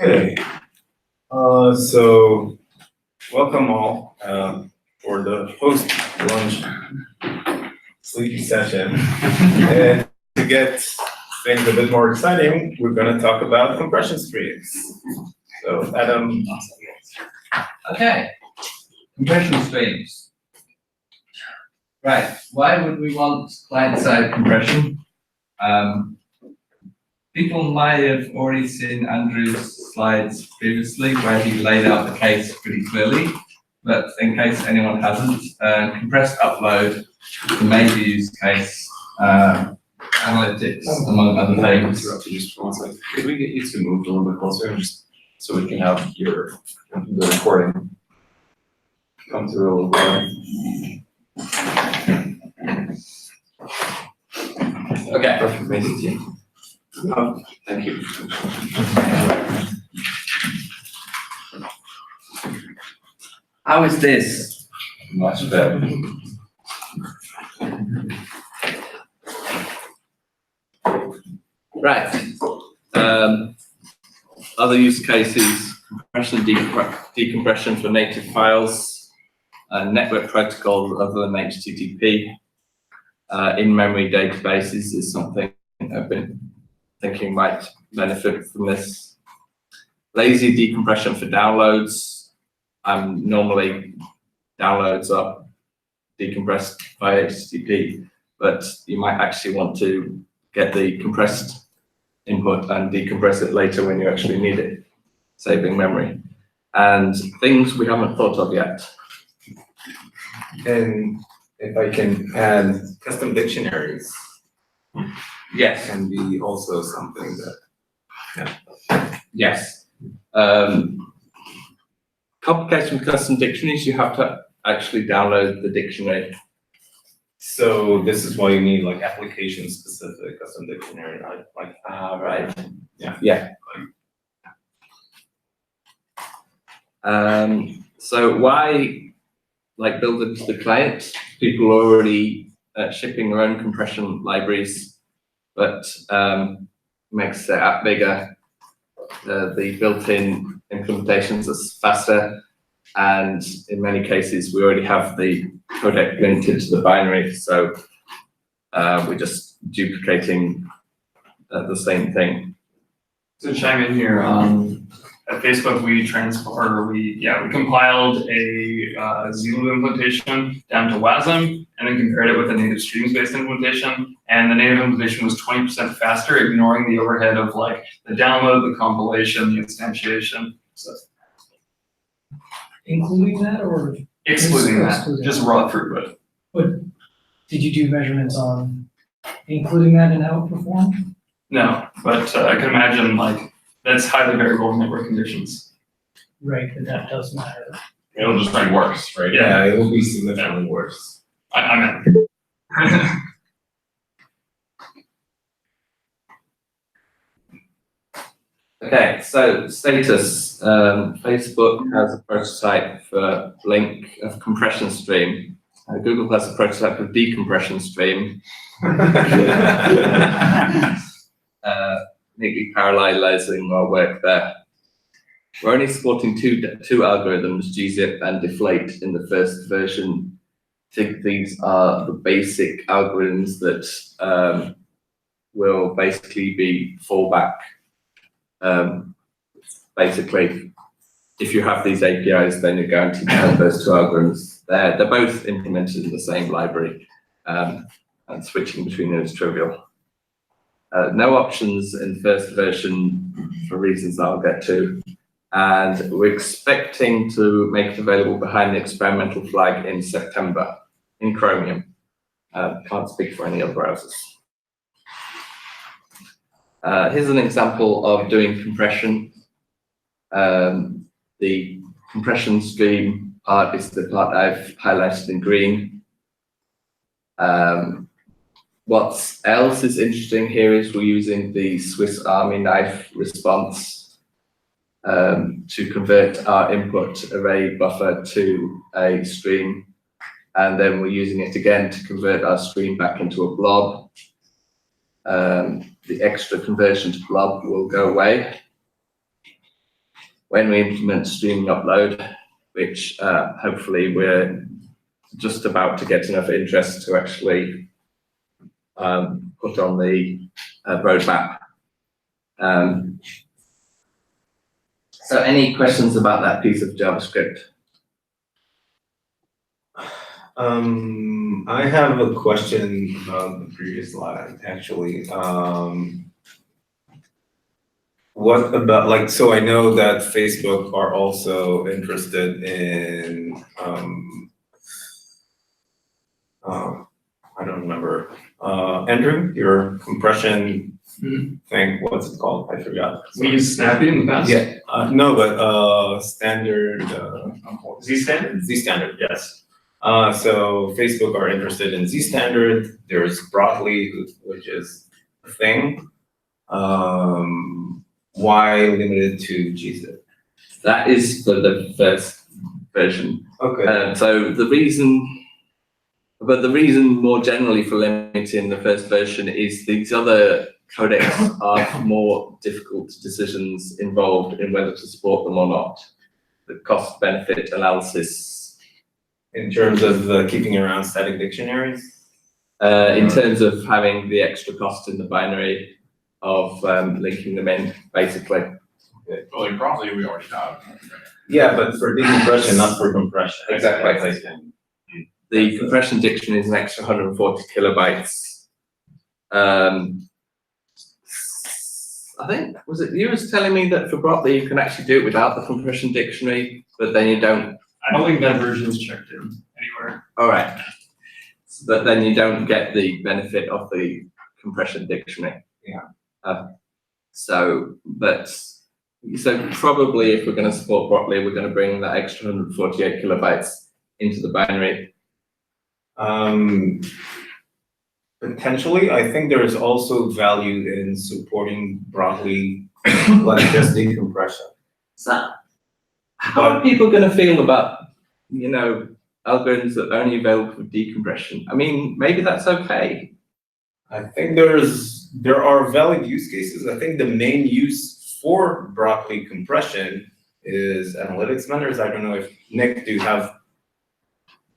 Okay, so welcome all for the post-lunch sleepy session. And to get things a bit more exciting, we're going to talk about compression streams. So Adam. Okay, compression streams. Right, why would we want client-side compression? People might have already seen Andrew's slides previously where he laid out the case pretty clearly, but in case anyone hasn't, compressed upload, the major use case, analytics, among other things. Just for 1 second. Could we get you to move a little bit closer, just so we can have the recording come through a little better? Okay, perfect. Amazing team. Thank you. How is this? Much better. Right. Other use cases, compression, decompression for native files, network protocol other than HTTP, in-memory databases is something I've been thinking might benefit from this. Lazy decompression for downloads. Normally downloads are decompressed by HTTP, but you might actually want to get the compressed input and decompress it later when you actually need it, saving memory. And things we haven't thought of yet. And if I can add, custom dictionaries. Yes. Can be also something that. Yes. Complication with custom dictionaries, you have to actually download the dictionary. So this is why you need like application specific custom dictionary, like Right. Yeah. Yeah. So why build it to the client? People are already shipping their own compression libraries, but makes the app bigger. The built-in implementations are faster, and in many cases we already have the codec linked into the binary, so we're just duplicating the same thing. To chime in here, at Facebook we compiled a Zulu implementation down to WASM and then compared it with a native streams-based implementation, and the native implementation was 20% faster, ignoring the overhead of like the download, the compilation, the instantiation. So including that or excluding that, just raw throughput. But did you do measurements on including that and how it performed? No, but I can imagine like that's highly variable in network conditions. Right, but that does matter. It'll just be worse, right? yeah, it will be significantly worse. I mean. Okay, so status. Facebook has a prototype for link of compression stream. Google has a prototype of decompression stream. Neatly parallelizing our work there. We're only supporting two algorithms, gzip and deflate, in the first version. I think these are the basic algorithms that will basically be fallback. Basically, if you have these APIs, then you're guaranteed to have those two algorithms. They're both implemented in the same library, and switching between them is trivial. No options in the first version for reasons I'll get to. And we're expecting to make it available behind the experimental flag in September in Chromium. Can't speak for any other browsers. Here's an example of doing compression. The compression stream part is the part I've highlighted in green. What else is interesting here is we're using the Swiss Army knife response to convert our input array buffer to a stream, and then we're using it again to convert our stream back into a blob. the extra conversion to blob will go away when we implement streaming upload, which hopefully we're just about to get enough interest to actually put on the roadmap. So any questions about that piece of JavaScript? I have a question about the previous slide, actually. What about, like, so I know that Facebook are also interested in, I don't remember, Andrew, your compression thing, what's it called? I forgot. We used Snappy in the past. Yeah, no, but standard, Z standard? Z standard. Yes. So Facebook are interested in Z standard. There's Broadly, which is a thing. Why limited to GZIP? That is for the first version. Okay. So the reason more generally for limiting the first version is these other codecs are more difficult decisions involved in whether to support them or not. The cost benefit analysis. In terms of keeping around static dictionaries? In terms of having the extra cost in the binary of linking them in, basically. Well, like probably we already have. Yeah, but for decompression, not for compression. Exactly. The compression dictionary is an extra 140 kilobytes. I think, was it you was telling me that for Broadly you can actually do it without the compression dictionary, but then you don't. I don't think that version is checked in anywhere. All right. But then you don't get the benefit of the compression dictionary. Yeah. So probably if we're going to support Broadly, we're going to bring that extra 148 kilobytes into the binary. Potentially, I think there is also value in supporting Broadly, like just decompression. So how are people going to feel about, algorithms that are only available for decompression? I mean, maybe that's okay. I think there are valid use cases. I think the main use for Broadly compression is analytics vendors. I don't know if Nick, do you have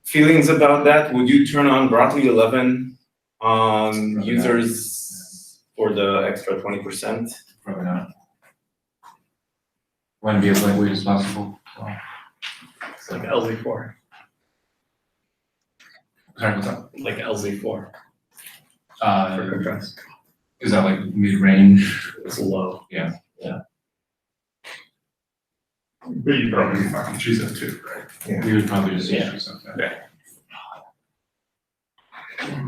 feelings about that? Would you turn on Broadly 11 on users for the extra 20%? Probably not. Want to be as lightweight as possible. It's like LZ4. Sorry, what's up? Like LZ4 for compressed. Is that like mid-range? It's low. Yeah. But you probably fucking choose that too, right? Yeah. We would probably just Yeah. choose something.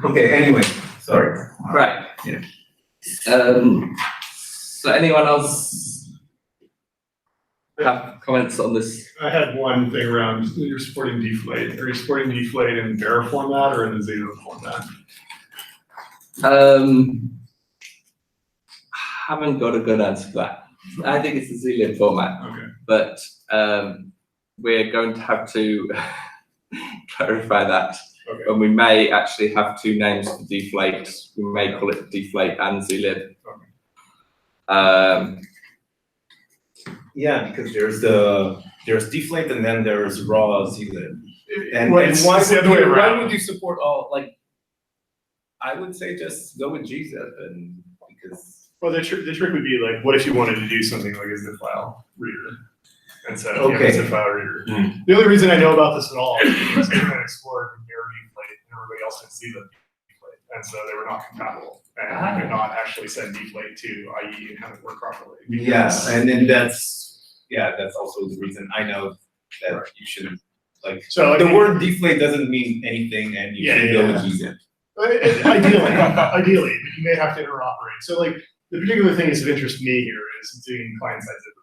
Okay, anyway, sorry. Right. Yeah. So anyone else have comments on this? I had one thing around, you're supporting deflate. Are you supporting deflate in var format or in the zeta format? Haven't got a good answer for that. I think it's the zlib format, Okay. but we're going to have to clarify that. Okay. And we may actually have two names for deflate. We may call it deflate and zlib. Yeah, because there's deflate and then there's raw zlib. And Well, why it's the other way why around. would you support all, like, I would say just go with gzip and because. Well, the trick would be like, what if you wanted to do something like a zip file reader? And so, Okay. zip file reader. The only reason I know about this at all is because Internet Explorer could mirror deflate and everybody else could see the deflate. And so they were not compatible and could not actually send deflate to IE and have it work properly. Yes, and then that's also the reason I know that you shouldn't, like, So I the think- word deflate doesn't mean anything and you Yeah, should yeah, go yeah. with gzip. Ideally, but you may have to interoperate. So like, the particular thing that's of interest to me here is doing client-side zip.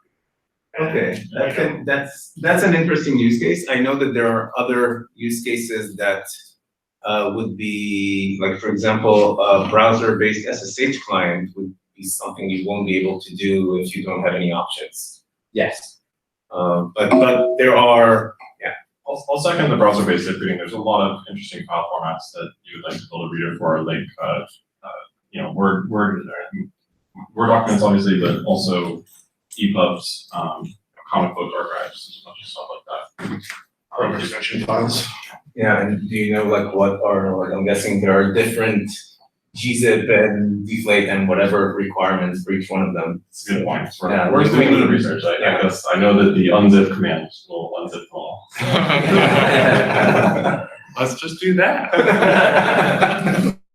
Okay, And, that's an interesting use case. I know that there are other use cases that would be, like, for example, a browser-based SSH client would be something you won't be able to do if you don't have any options. Yes. But there are, I'll second the browser-based zip reading. There's a lot of interesting file formats that you would like to build a reader for, like you know, Word documents obviously, but also EPUBs, comic book archives, a bunch of stuff like that. Extension files. Yeah, and do you know like what are, like, I'm guessing there are different gzip and deflate and whatever requirements for each one of them. It's a good point. Yeah, We're doing a bit of we- research. yeah. I guess I know that the unzip command will unzip them all. Let's just do that.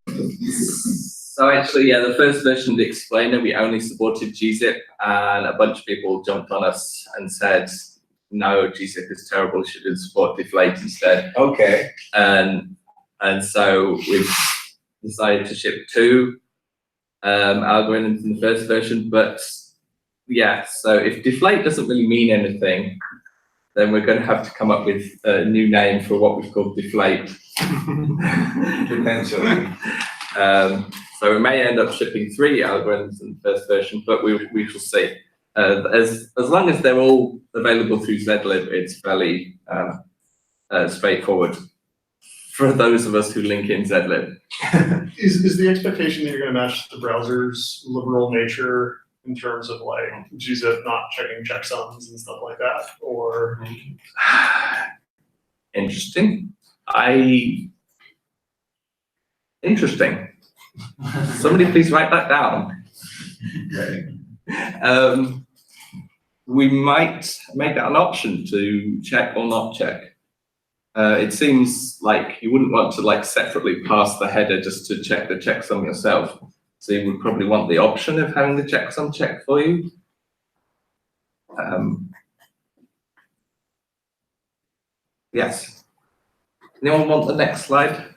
So actually, yeah, the first version of the explainer, we only supported gzip, and a bunch of people jumped on us and said, no, gzip is terrible, you should support deflate instead. Okay, And so we've decided to ship 2 algorithms in the first version, but yeah, so if deflate doesn't really mean anything, then we're going to have to come up with a new name for what we've called deflate. potentially. So we may end up shipping 3 algorithms in the first version, but we shall see. As long as they're all available through zlib, it's fairly straightforward for those of us who link in zlib. Is the expectation that you're gonna match the browser's liberal nature in terms of like gzip not checking checksums and stuff like that, or? Interesting. Interesting. Somebody please write that down. We might make that an option to check or not check. It seems like you wouldn't want to like separately pass the header just to check the checksum yourself. So you would probably want the option of having the checksum checked for you. Yes. Anyone want the next slide?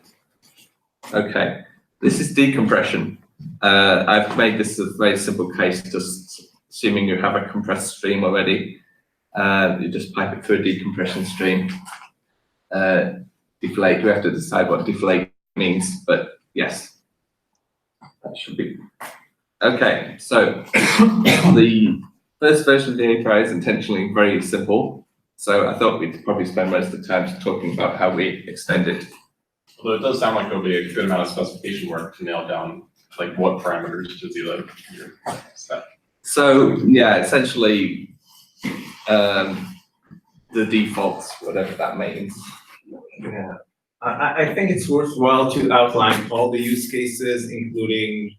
Okay. This is decompression. I've made this a very simple case, just assuming you have a compressed stream already. You just pipe it through a decompression stream. Deflate, we have to decide what deflate means, but yes, that should be. Okay, so the first version of the API is intentionally very simple. So I thought we'd probably spend most of the time talking about how we extend it. Although it does sound like there'll be a good amount of specification work to nail down like what parameters to zlib your set. So yeah, essentially the defaults, whatever that means. Yeah, I think it's worthwhile to outline all the use cases, including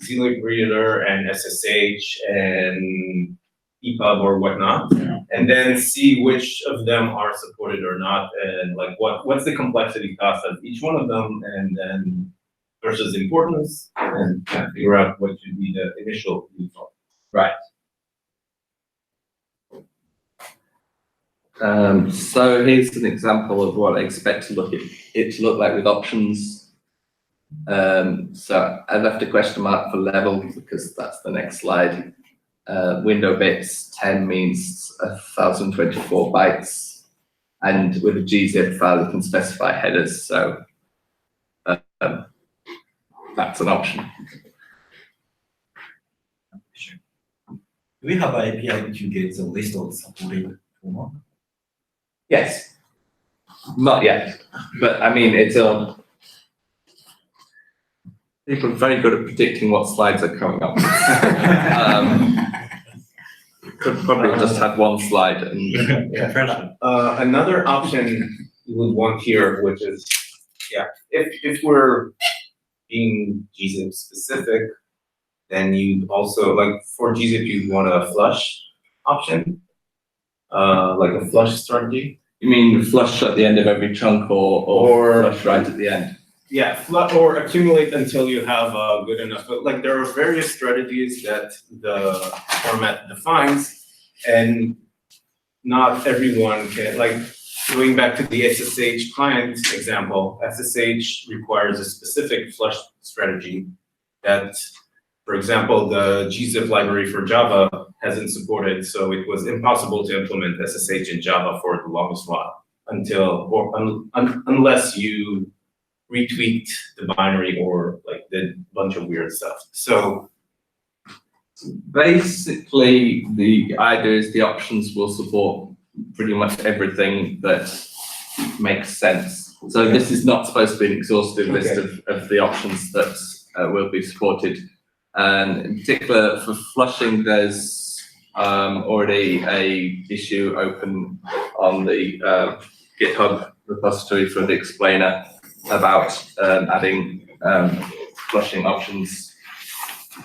zlib reader and SSH and EPUB or whatnot, and then see which of them are supported or not, and like what's the complexity cost of each one of them, and then versus importance, and figure out what should be the initial default. Right. So here's an example of what I expect to look like with options. So I left a question mark for level because that's the next slide. Window bits 10 means 1024 bytes, and with a gzip file you can specify headers. So that's an option. Do we have an API which you get the list of supported format? Yes. Not yet, but I mean, it's people are very good at predicting what slides are coming up. Could probably have just had one slide and Compression. Another option you would want here, which is, yeah, if we're being gzip specific, then you also, like for gzip, you want a flush option, like a flush strategy. you mean flush at the end of every chunk or flush right at the end? Yeah, or accumulate until you have good enough. But like there are various strategies that the format defines, and not everyone can. Like going back to the SSH client example, SSH requires a specific flush strategy that, for example, the gzip library for Java hasn't supported, so it was impossible to implement SSH in Java for the longest while unless you retweaked the binary or like did a bunch of weird stuff. So basically, the idea is the options will support pretty much everything that makes sense. So this is not supposed to be an exhaustive list of the options that will be supported. And in particular for flushing, there's already a issue open on the GitHub repository for the explainer about adding flushing options.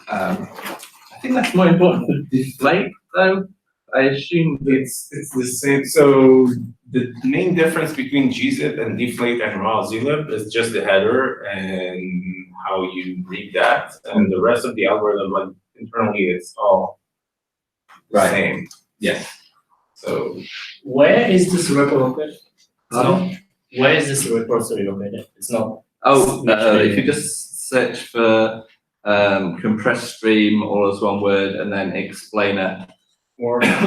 I think that's more important for deflate though. I assume It's the same, so the main difference between gzip and deflate and raw zlib is just the header and how you read that, and the rest of the algorithm, like internally, it's all the Right. same. yes. So Where is this repo located? It's Pardon? not- Where is this repository located? It's not. Oh, if you just search for compressed stream, all as one word, and then explainer. or yeah,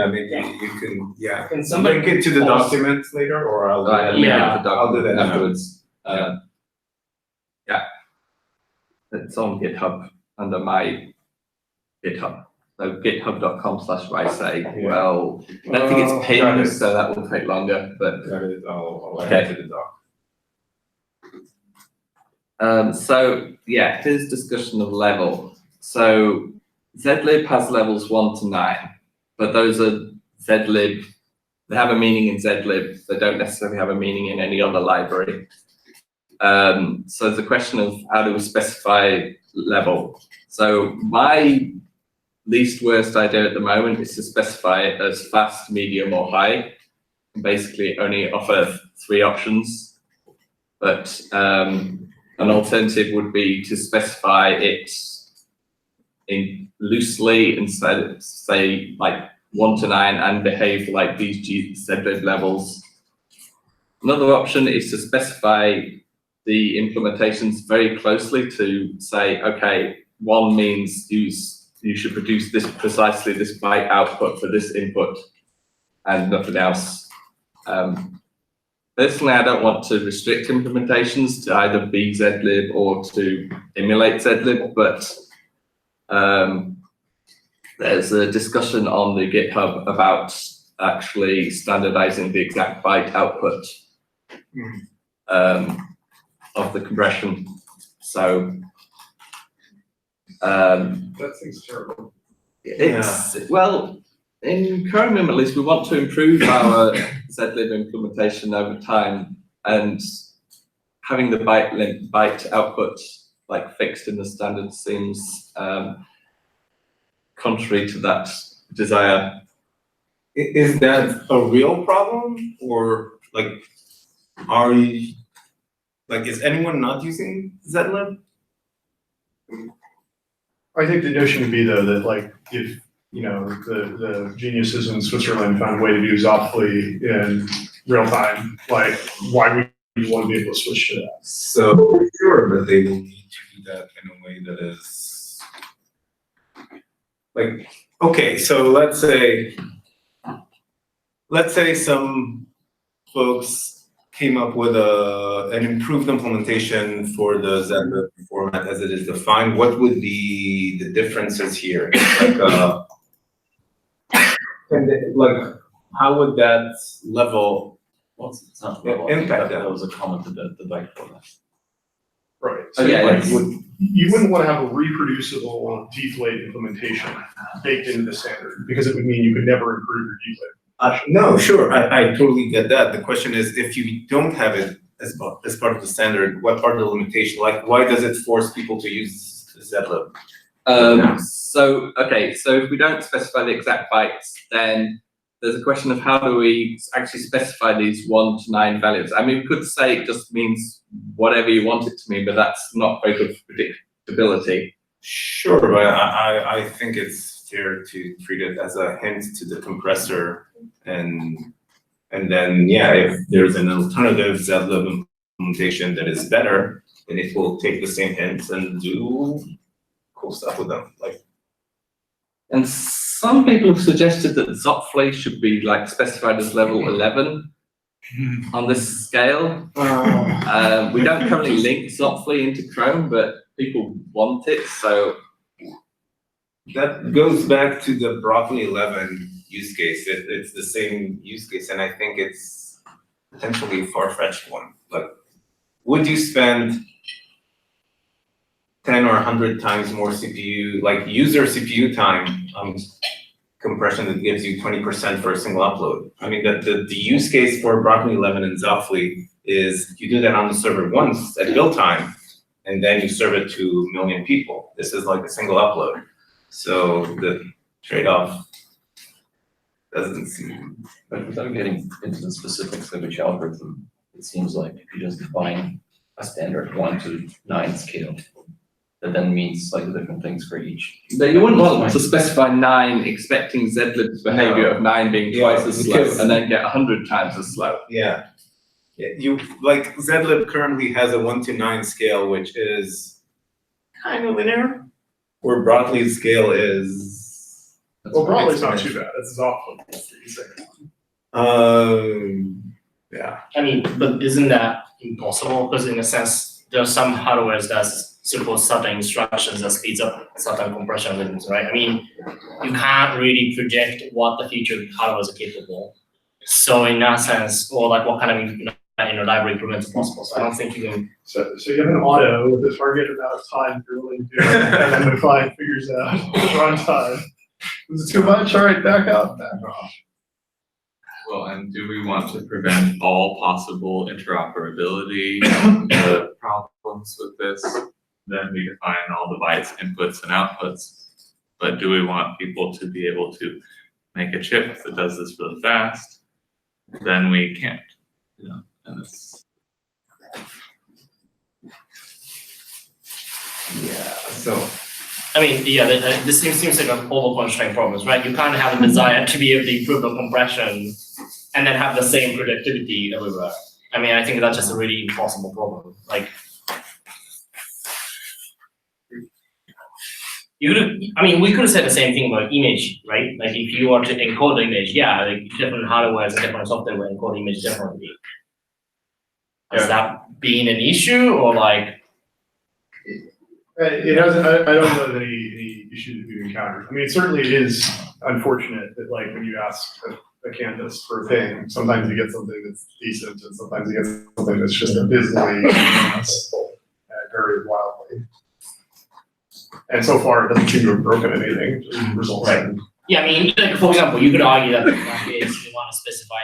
maybe you can Can somebody link it to the pause? documents later, or I'll do Right, that. link it to Yeah, the I'll do document that afterwards. Yeah. It's on GitHub under my GitHub. So github.com/rysay. Yeah. Well, I don't think it's got pinned, it. so that will take longer, but Got it. I'll add Okay. it to the doc. so yeah, here's discussion of level. So zlib has levels 1 to 9, but those are zlib. They have a meaning in zlib. They don't necessarily have a meaning in any other library. So it's a question of how do we specify level. So my least worst idea at the moment is to specify it as fast, medium, or high, and basically only offer 3 options. But an alternative would be to specify it in loosely and say like 1 to 9 and behave like these zlib levels. Another option is to specify the implementations very closely to say, okay, 1 means you should produce this precisely this byte output for this input and nothing else. Personally, I don't want to restrict implementations to either be zlib or to emulate zlib, but there's a discussion on the GitHub about actually standardizing the exact byte output of the compression. So That seems terrible. it's, well, in Chromium at least, we want to improve our zlib implementation over time, and having the byte output like fixed in the standard seems contrary to that desire. Is that a real problem, or like, is anyone not using zlib? I think the notion would be though that like if, you know, the geniuses in Switzerland found a way to do Zopfli in real time, like why would you want to be able to switch to that? So sure, but they will need to do that in a way that is like, okay, so let's say some folks came up with an improved implementation for the zlib format as it is defined. What would be the differences here? Like, how would that level What's it's not Yeah, impact that. that was a comment to the byte format. Right. Oh, So yeah, like, it's- you wouldn't want to have a reproducible deflate implementation baked into the standard because it would mean you could never improve your deflate. No, sure, I totally get that. The question is, if you don't have it as part of the standard, what are the limitations? Like, why does it force people to use zlib? So if we don't specify the exact bytes, then there's a question of how do we actually specify these 1 to 9 values? I mean, we could say it just means whatever you want it to mean, but that's not very good for predictability. Sure, but I think it's fair to treat it as a hint to the compressor, and then, yeah, if there's an alternative zlib implementation that is better, then it will take the same hints and do cool stuff with them, like. And some people have suggested that Zopfli should be like specified as level 11 on this scale. We don't currently link Zopfli into Chrome, but people want it, so. That goes back to the broccoli 11 use case. It's the same use case, and I think it's potentially a far-fetched one. Like, would you spend 10 or 100 times more CPU, like user CPU time, compression that gives you 20% for a single upload. I mean, the use case for Broccoli 11 and Zoffly is you do that on the server once at build time, and then you serve it to 1 million people. This is like a single upload. So the trade-off doesn't seem. But without getting into the specifics of each algorithm, it seems like if you just define a standard 1 to 9 scale, that then means slightly different things for each. But you wouldn't want to specify 9 expecting zlib's behavior of 9 being Yeah, twice as slow because- and then get 100 times as slow. Yeah. Yeah, you, like, zlib currently has a 1 to 9 scale, which is kind of linear, where Broccoli's scale is. Well, probably it's not too bad, it's awful. Yeah. I mean, but isn't that impossible? Because in a sense, there are some hardware that's suppose certain instructions that speeds up certain compression limits, right? I mean, you can't really predict what the future hardware is capable. So in that sense, or like what kind of library improvements are possible. So I don't think you can. So you have an auto with a target amount of time you're willing to do it, and then the client figures out runtime. Is it too much? All right, back up, back off. Well, and do we want to prevent all possible interoperability problems with this? Then we define all the bytes, inputs and outputs. But do we want people to be able to make a chip that does this really fast? Then we can't, you know, and it's. Yeah, so. I mean, yeah, this seems like an over-constraint problems, right? You can't have a desire to be able to improve the compression and then have the same productivity everywhere. I mean, I think that's just a really impossible problem. Like, we could have said the same thing about image, right? Like if you want to encode the image, yeah, like different hardware and different software will encode image differently. Has that been an issue or like? It hasn't, I don't know of any issue that we've encountered. I mean, it certainly is unfortunate that like when you ask a canvas for a thing, sometimes you get something that's decent and sometimes you get something that's just abysmally very wildly. And so far, it doesn't seem to have broken anything, just results in. Yeah, I mean, like, for example, you could argue that in that case, you want to specify,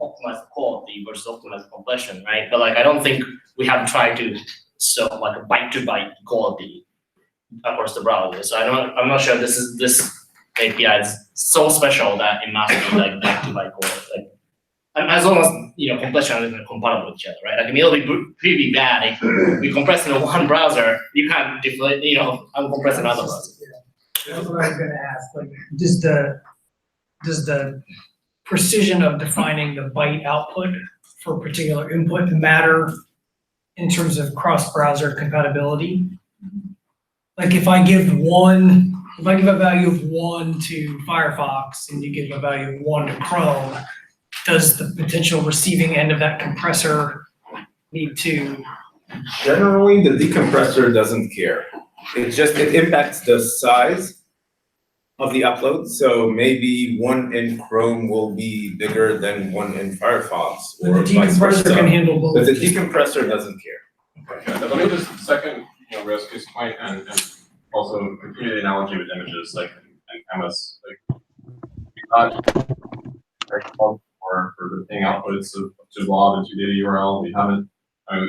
optimize the quality versus optimize the compression, right? But like, I don't think we have tried to show like a byte-to-byte quality across the browser. So I'm not sure this API is so special that it must be like byte-to-byte quality. Like, and as long as compression is compatible with each other, right? Like, I mean, it'll be pretty bad if we compress in one browser, you can't deflate, uncompress another browser. That's what I was gonna ask, like, does the precision of defining the byte output for a particular input matter in terms of cross-browser compatibility? Like if I give a value of 1 to Firefox and you give a value of 1 to Chrome, does the potential receiving end of that compressor need to? Generally, the decompressor doesn't care. It impacts the size of the upload. So maybe 1 in Chrome will be bigger than 1 in Firefox, The or vice decompressor versa. can handle both. But the decompressor doesn't care. Okay, let me just second, Ryosuke's case point and also continue the analogy with images like in MS, like we got for the ping outputs to blob and to data URL. We haven't,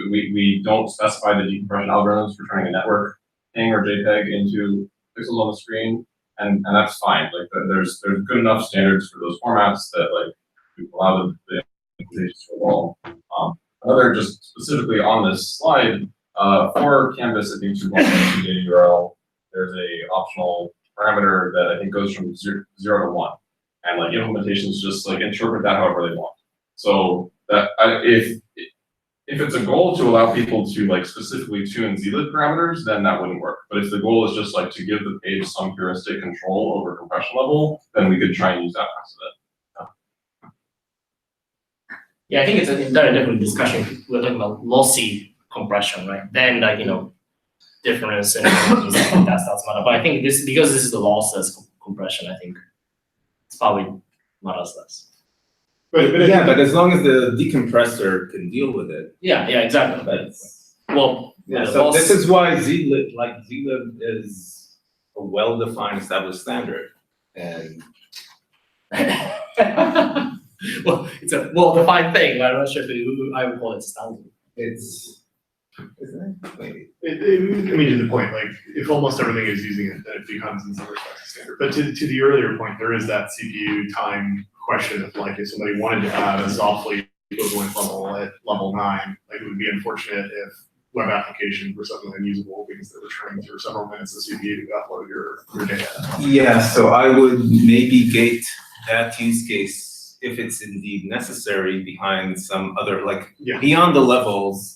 we don't specify the decompression algorithms for turning a network ping or JPEG into pixels on the screen, and that's fine. Like there's good enough standards for those formats that like we allow the implementations to evolve. Another just specifically on this slide, for Canvas, I think to data URL, there's a optional parameter that I think goes from 0 to 1. And like implementations just like interpret that however they want. So that if it's a goal to allow people to like specifically tune zlib parameters, then that wouldn't work. But if the goal is just like to give the page some heuristic control over compression level, then we could try and use that precedent. Yeah, I think it's an entirely different discussion. We're talking about lossy compression, right? Then like, difference and that starts matter. But I think because this is the lossless compression, I think it's probably matters less. But Yeah, but as long as the decompressor can deal with it. Yeah, exactly. That's. Well, Yeah, the so loss- this is why zlib is a well-defined established standard. And Well, it's a well-defined thing, but I'm not sure if I would call it standard. it's, isn't it? Wait. I mean, to the point, like, if almost everything is using it, then it becomes in some respects a standard. But to the earlier point, there is that CPU time question of like, if somebody wanted to add a softly equivalent level at level 9, like, it would be unfortunate if web applications were suddenly unusable because they were churning through several minutes of CPU to upload your data. Yeah, so I would maybe gate that use case if it's indeed necessary behind some other, like, Yeah. beyond the levels,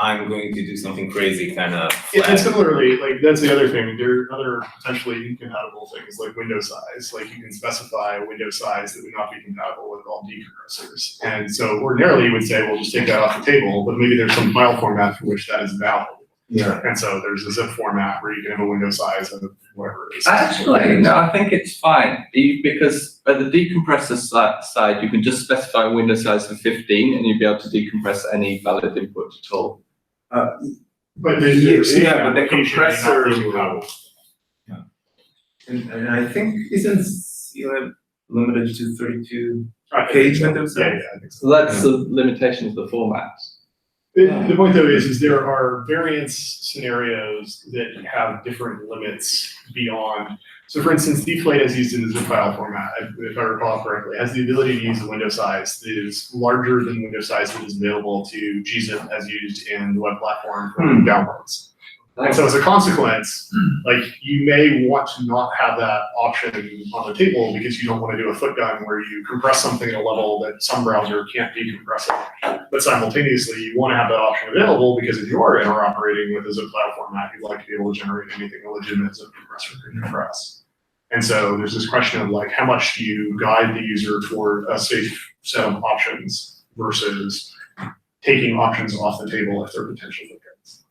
I'm going to do something crazy kind of. Yeah, and similarly, like, that's the other thing, there are other potentially incompatible things like window size, like you can specify a window size that would not be compatible with all decompressors. And so ordinarily you would say, well, just take that off the table, but maybe there's some file format for which that is valid. Yeah. And so there's a zip format where you can have a window size of whatever it is. Actually, no, I think it's fine, because at the decompressor side, you can just specify a window size for 15 and you'll be able to decompress any valid input at all. But the Yeah, but the application may not be compressor compatible. And I think isn't CLab limited to 32 I think page so. window size? Yeah, I think so. So that's the limitation of the format. The point though is there are variance scenarios that have different limits beyond. So for instance, deflate as used in the zip file format, if I recall correctly, has the ability to use a window size that is larger than the window size that is available to gzip as used in the web platform for downloads. And so as a consequence, like, you may want to not have that option on the table because you don't want to do a foot gun where you compress something at a level that some browser can't decompress it. But simultaneously, you want to have that option available because if you are interoperating with a zip file format, you'd like to be able to generate anything a legitimate zip compressor can compress. And so there's this question of like, how much do you guide the user toward a safe set of options versus taking options off the table if they're potential foot guns.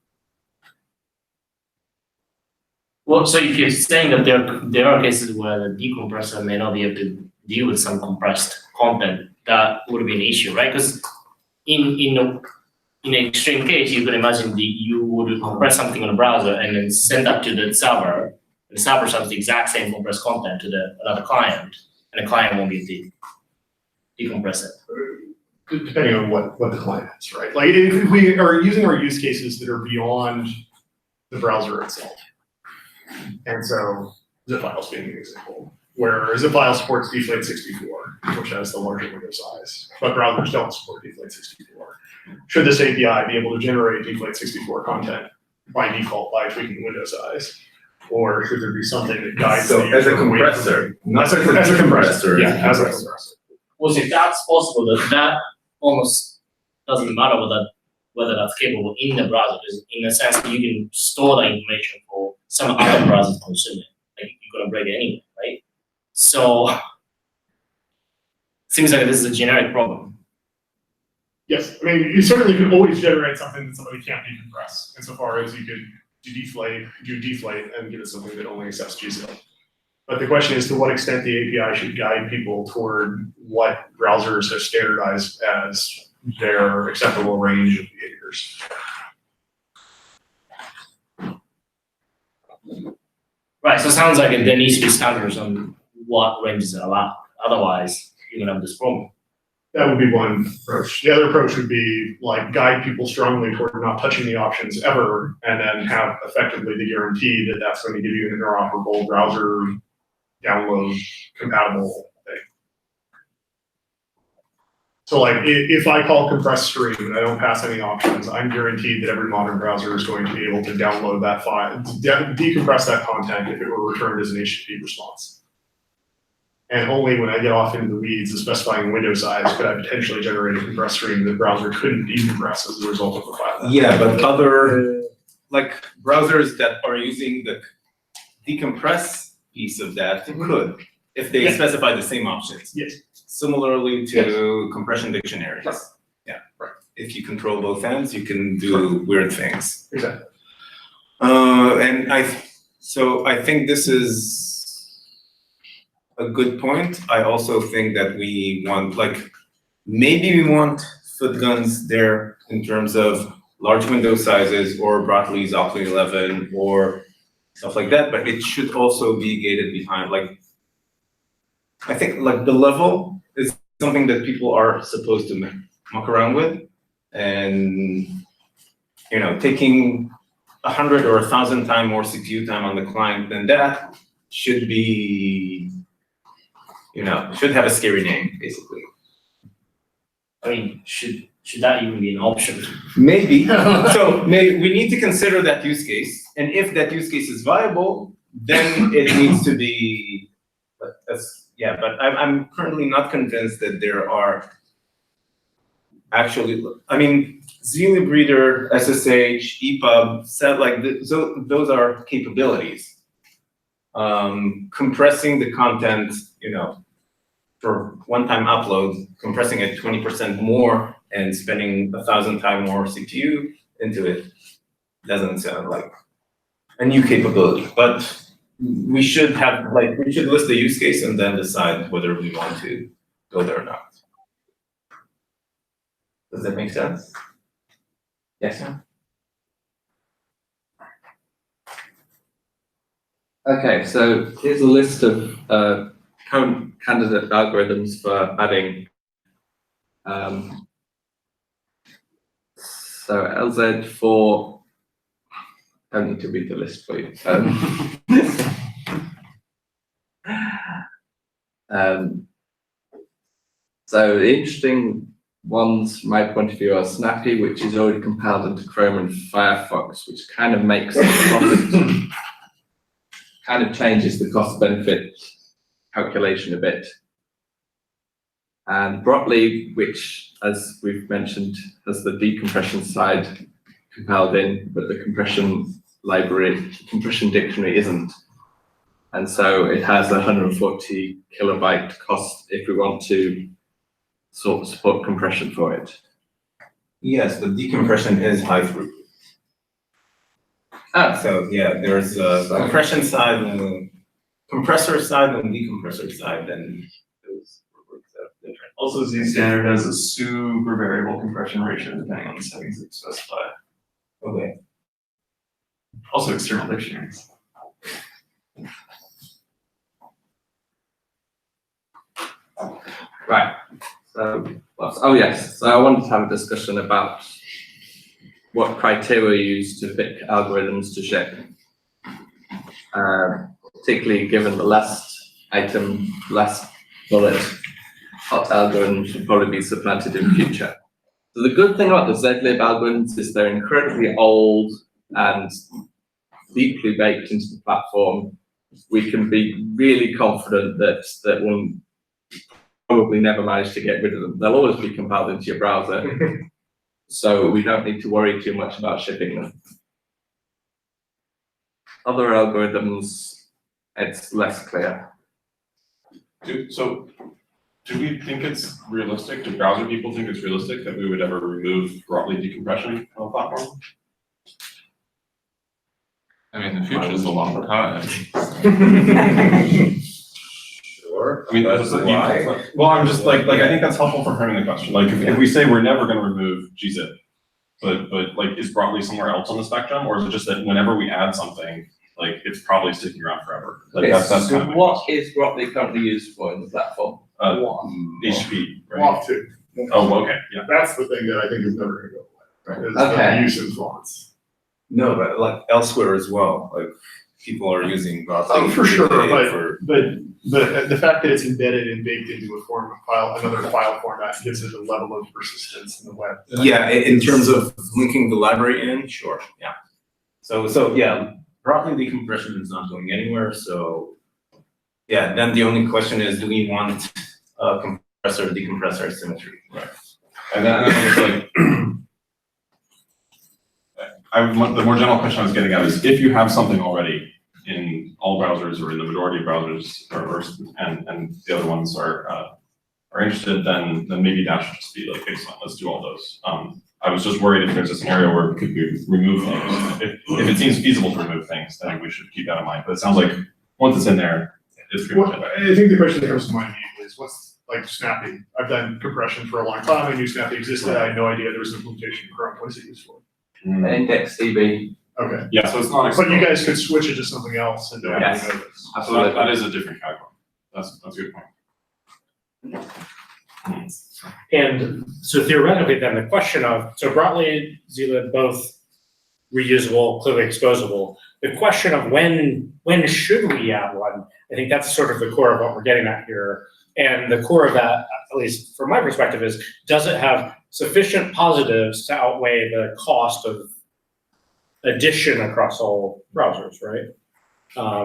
Well, so if you're saying that there are cases where the decompressor may not be able to deal with some compressed content, that would be an issue, right? Because in an extreme case, you could imagine you would compress something on a browser and then send that to the server. The server sends the exact same compressed content to another client, and the client won't be able to decompress it. Depending on what the client is, right? Like, if we are using our use cases that are beyond the browser itself. And so zip files being an example, where zip file supports deflate 64, which has the larger window size, but browsers don't support deflate 64. Should this API be able to generate deflate 64 content by default by tweaking window size? Or should there be something that guides So the as a user away from- compressor, not as a compressor, yeah, as a compressor. Well, if that's possible, that almost doesn't matter whether that's capable in the browser, because in a sense you can store that information for some other browser to consume it. Like, you're gonna break it anyway, right? So seems like this is a generic problem. Yes, I mean, you certainly can always generate something that somebody can't decompress, insofar as you could do deflate and give it something that only accepts gzip. But the question is to what extent the API should guide people toward what browsers have standardized as their acceptable range of behaviors. Right, so it sounds like there needs to be standards on what ranges are allowed. Otherwise, you're gonna have this problem. That would be one approach. The other approach would be like guide people strongly toward not touching the options ever, and then have effectively the guarantee that that's going to give you an interoperable browser download compatible thing. So like if I call CompressionStream and I don't pass any options, I'm guaranteed that every modern browser is going to be able to download that file, decompress that content if it were returned as an HTTP response. And only when I get off into the weeds of specifying window size could I potentially generate a compressed stream that the browser couldn't decompress as a result of the file. Yeah, but other, like, browsers that are using the decompress piece of that could, if they Yeah. specify the same options. Yes. Similarly to compression dictionaries. Right. Yeah. Right. If you control both ends, you can do weird things. Exactly. And I think this is a good point. I also think that we want, like, maybe we want foot guns there in terms of large window sizes or Broadleaf's Octane 11 or stuff like that, but it should also be gated behind, like, I think like the level is something that people are supposed to muck around with. And, you know, taking 100 or 1,000 times more CPU time on the client than that should be, you know, should have a scary name, basically. I mean, should that even be an option? Maybe. So we need to consider that use case, and if that use case is viable, then it needs to be. But I'm currently not convinced that there are actually. I mean, ZLibReader, SSH, EPUB, set like those are capabilities. Compressing the content, you know, for one-time upload, compressing it 20% more and spending 1,000 times more CPU into it doesn't sound like a new capability. But we should list the use case and then decide whether we want to go there or not. Does that make sense? Yes, sir? Okay, so here's a list of current candidate algorithms for adding. So LZ4, I don't need to read the list for you. So the interesting ones from my point of view are Snappy, which is already compiled into Chrome and Firefox, which kind of makes the cost, kind of changes the cost benefit calculation a bit. And Broadleaf, which, as we've mentioned, has the decompression side compiled in, but the compression library, compression dictionary isn't. And so it has 140 kilobyte cost if we want to support compression for it. Yes, the decompression is high throughput. So yeah, there's a compression side and compressor side and decompressor side, and those works out different. Also, Z standard has a super variable compression ratio depending on the settings that you specify. Okay. Also external dictionaries. Right. So, oh yes. So I wanted to have a discussion about what criteria you use to pick algorithms to ship. Particularly given the last item, last bullet, hot algorithms will probably be supplanted in future. So the good thing about the zlib algorithms is they're incredibly old and deeply baked into the platform. We can be really confident that we'll probably never manage to get rid of them. They'll always be compiled into your browser. So we don't need to worry too much about shipping them. Other algorithms, it's less clear. So do we think it's realistic, do browser people think it's realistic that we would ever remove Broadleaf decompression on the platform? I mean, the future is a long time. Sure. I mean, why? well, I'm just like I think that's helpful for framing the question. Like if we say we're never going to remove gzip, but like is Broadleaf somewhere else on the spectrum, or is it just that whenever we add something, like it's probably sticking around forever? Like Okay, that's so kind of my what question. is Broadleaf currently used for in the platform? HTTP, right? Want to. Oh, okay, yeah. That's the thing that I think is never gonna go away, is Okay. the use of fonts. No, but like elsewhere as well, like people are using Broadleaf. Oh, for sure, for- but the fact that it's embedded and baked into a form of file, another file format gives it a level of persistence in the web. Yeah, in terms of linking the library in, sure, yeah. So yeah, Broadleaf decompression is not going anywhere, so yeah, then the only question is, do we want compressor decompressor symmetry? Right. And then it's like, the more general question I was getting at is, if you have something already in all browsers or in the majority of browsers, and the other ones are interested, then maybe that should just be like, baseline, let's do all those. I was just worried if there's a scenario where could we remove things. If it seems feasible to remove things, then we should keep that in mind. But it sounds like once it's in there, it's pretty much Well, it. I think the question that comes to mind immediately is what's, like Snappy. I've done compression for a long time. I knew Snappy existed. I had no idea there was an implementation in Chrome. What is it used for? IndexedDB. Okay, Yeah, so it's not. but you guys could switch it to something else and don't Yes. even notice. So that is a different category. That's a good point. And so theoretically, then the question of, so broadly, Zila, both reusable, clearly exposable. The question of when should we add one? I think that's sort of the core of what we're getting at here. And the core of that, at least from my perspective, is does it have sufficient positives to outweigh the cost of addition across all browsers, right?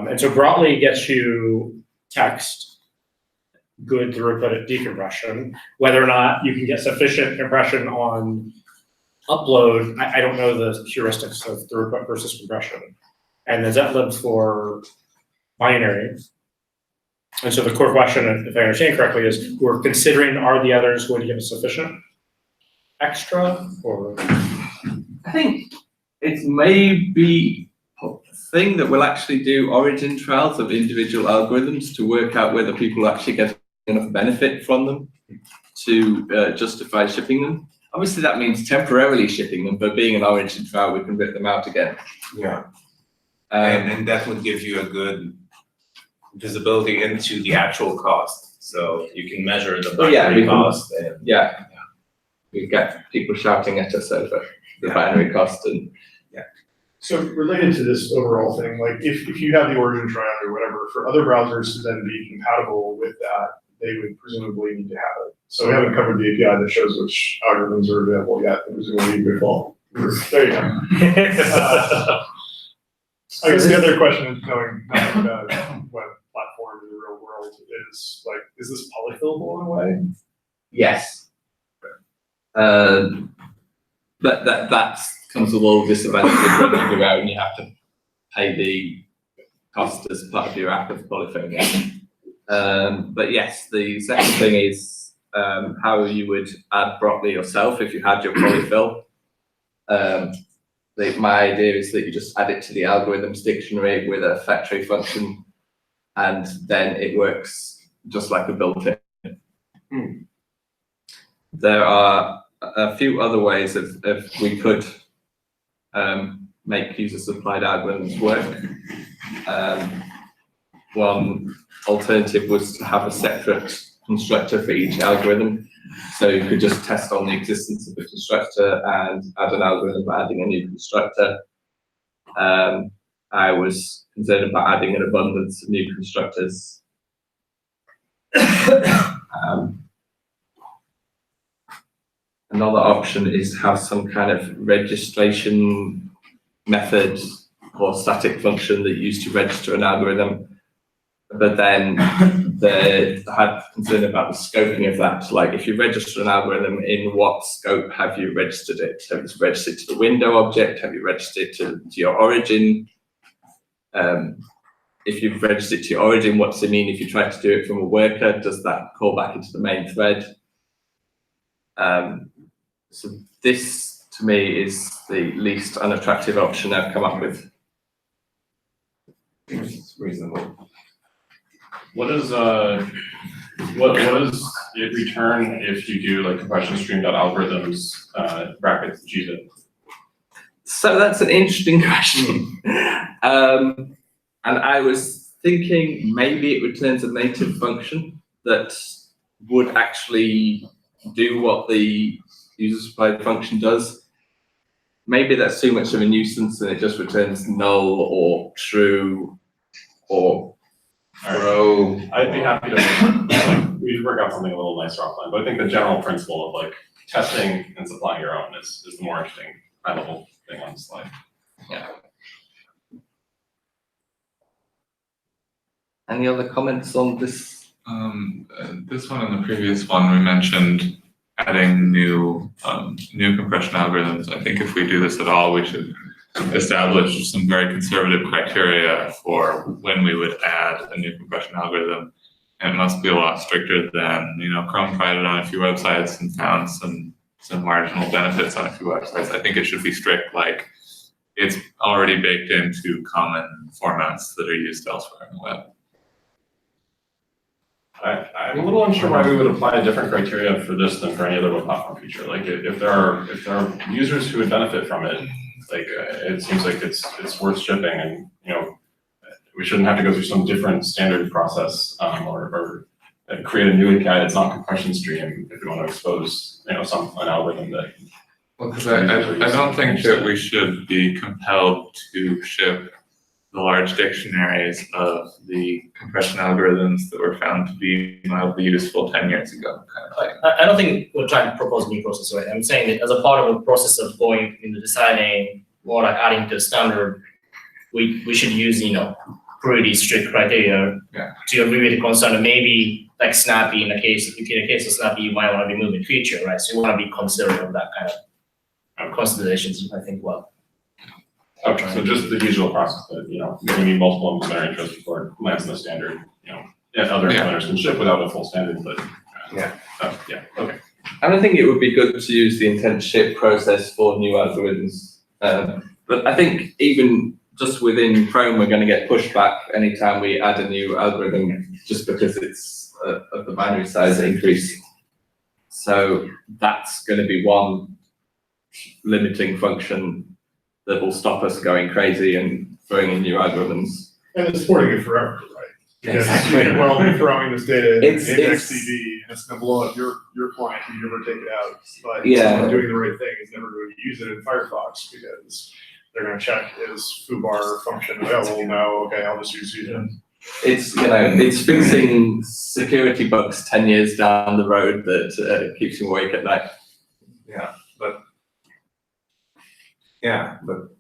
And so broadly gets you text, good throughput at decompression. Whether or not you can get sufficient compression on upload, I don't know the heuristics of throughput versus compression. And then that lives for binary. And so the core question, if I understand correctly, is we're considering, are the others going to give us sufficient extra, or? I think it's maybe a thing that will actually do origin trials of individual algorithms to work out whether people actually get enough benefit from them to justify shipping them. Obviously, that means temporarily shipping them, but being an origin trial, we can rip them out again. Yeah. And that would give you a good visibility into the actual cost. So you can measure the binary cost. And Yeah. We get people shouting at us over the binary cost and So related to this overall thing, like if you have the origin triad or whatever, for other browsers to then be compatible with that, they would presumably need to have it. So we haven't covered the API that shows which algorithms are available yet, and presumably you could fall. There you go. I guess the other question is knowing about web platform in the real world is like, is this polyfillable in a way? yes. But that comes with all disadvantages when you go out and you have to pay the cost as part of your app of polyphonia. But yes, the second thing is how you would add Broccoli yourself if you had your polyfill. My idea is that you just add it to the algorithms dictionary with a factory function, and then it works just like a built-in. There are a few other ways of we could make user-supplied algorithms work. One alternative was to have a separate constructor for each algorithm. So you could just test on the existence of the constructor and add an algorithm by adding a new constructor. I was concerned about adding an abundance of new constructors. Another option is to have some kind of registration method or static function that you use to register an algorithm. But then I had concern about the scoping of that. Like if you register an algorithm, in what scope have you registered it? Have you registered it to the window object? Have you registered it to your origin? If you've registered it to your origin, what does it mean if you try to do it from a worker? Does that call back into the main thread? So this, to me, is the least unattractive option I've come up with. It's reasonable. What does it return if you do like CompressionStream.algorithms brackets GZIP? So that's an interesting question. And I was thinking maybe it returns a native function that would actually do what the user-supplied function does. Maybe that's too much of a nuisance and it just returns null or true or throw. I'd be happy to, we could work out something a little nicer offline, but I think the general principle of like testing and supplying your own is the more interesting high level thing on the slide. Yeah. Any other comments on this? This one and the previous one, we mentioned adding new compression algorithms. I think if we do this at all, we should establish some very conservative criteria for when we would add a new compression algorithm. And it must be a lot stricter than, Chrome tried it on a few websites and found some marginal benefits on a few websites. I think it should be strict, like it's already baked into common formats that are used elsewhere on the web. I'm a little unsure why we would apply a different criteria for this than for any other web platform feature. Like, if there are users who would benefit from it, like, it seems like it's worth shipping, and, you know, we shouldn't have to go through some different standard process, or create a new API that's not compression stream if we want to expose, you know, an algorithm that. Well, because I don't think that we should be compelled to ship the large dictionaries of the compression algorithms that were found to be mildly useful 10 years ago, kind of thing. I don't think we're trying to propose a new process, right? I'm saying that as a part of the process of going into deciding or like adding to the standard, we should use, you know, pretty strict criteria to agree with the concern, and maybe like Snappy, in the case of Snappy, you might want to be moving feature, right? So you want to be considerate of that kind of considerations, I think, well. Okay, so just the usual process that, you know, we need multiple implementer interest before it lands in the standard, you know, and other implementers can ship without a full standard, but. Okay. And I think it would be good to use the intent ship process for new algorithms. But I think even just within Chrome, we're going to get pushback anytime we add a new algorithm, just because it's of the binary size increase. So that's going to be one limiting function that will stop us going crazy and throwing in new algorithms. And it's supporting it forever, right? Because Exactly. we're all throwing this data in It's- XDB, and it's gonna blow up your client if you never take it out. But Yeah. someone doing the right thing is never going to use it in Firefox, because they're gonna check, is foobar function available? No, okay, I'll just use it. It's, you know, it's fixing security bugs 10 years down the road that keeps you awake at night. But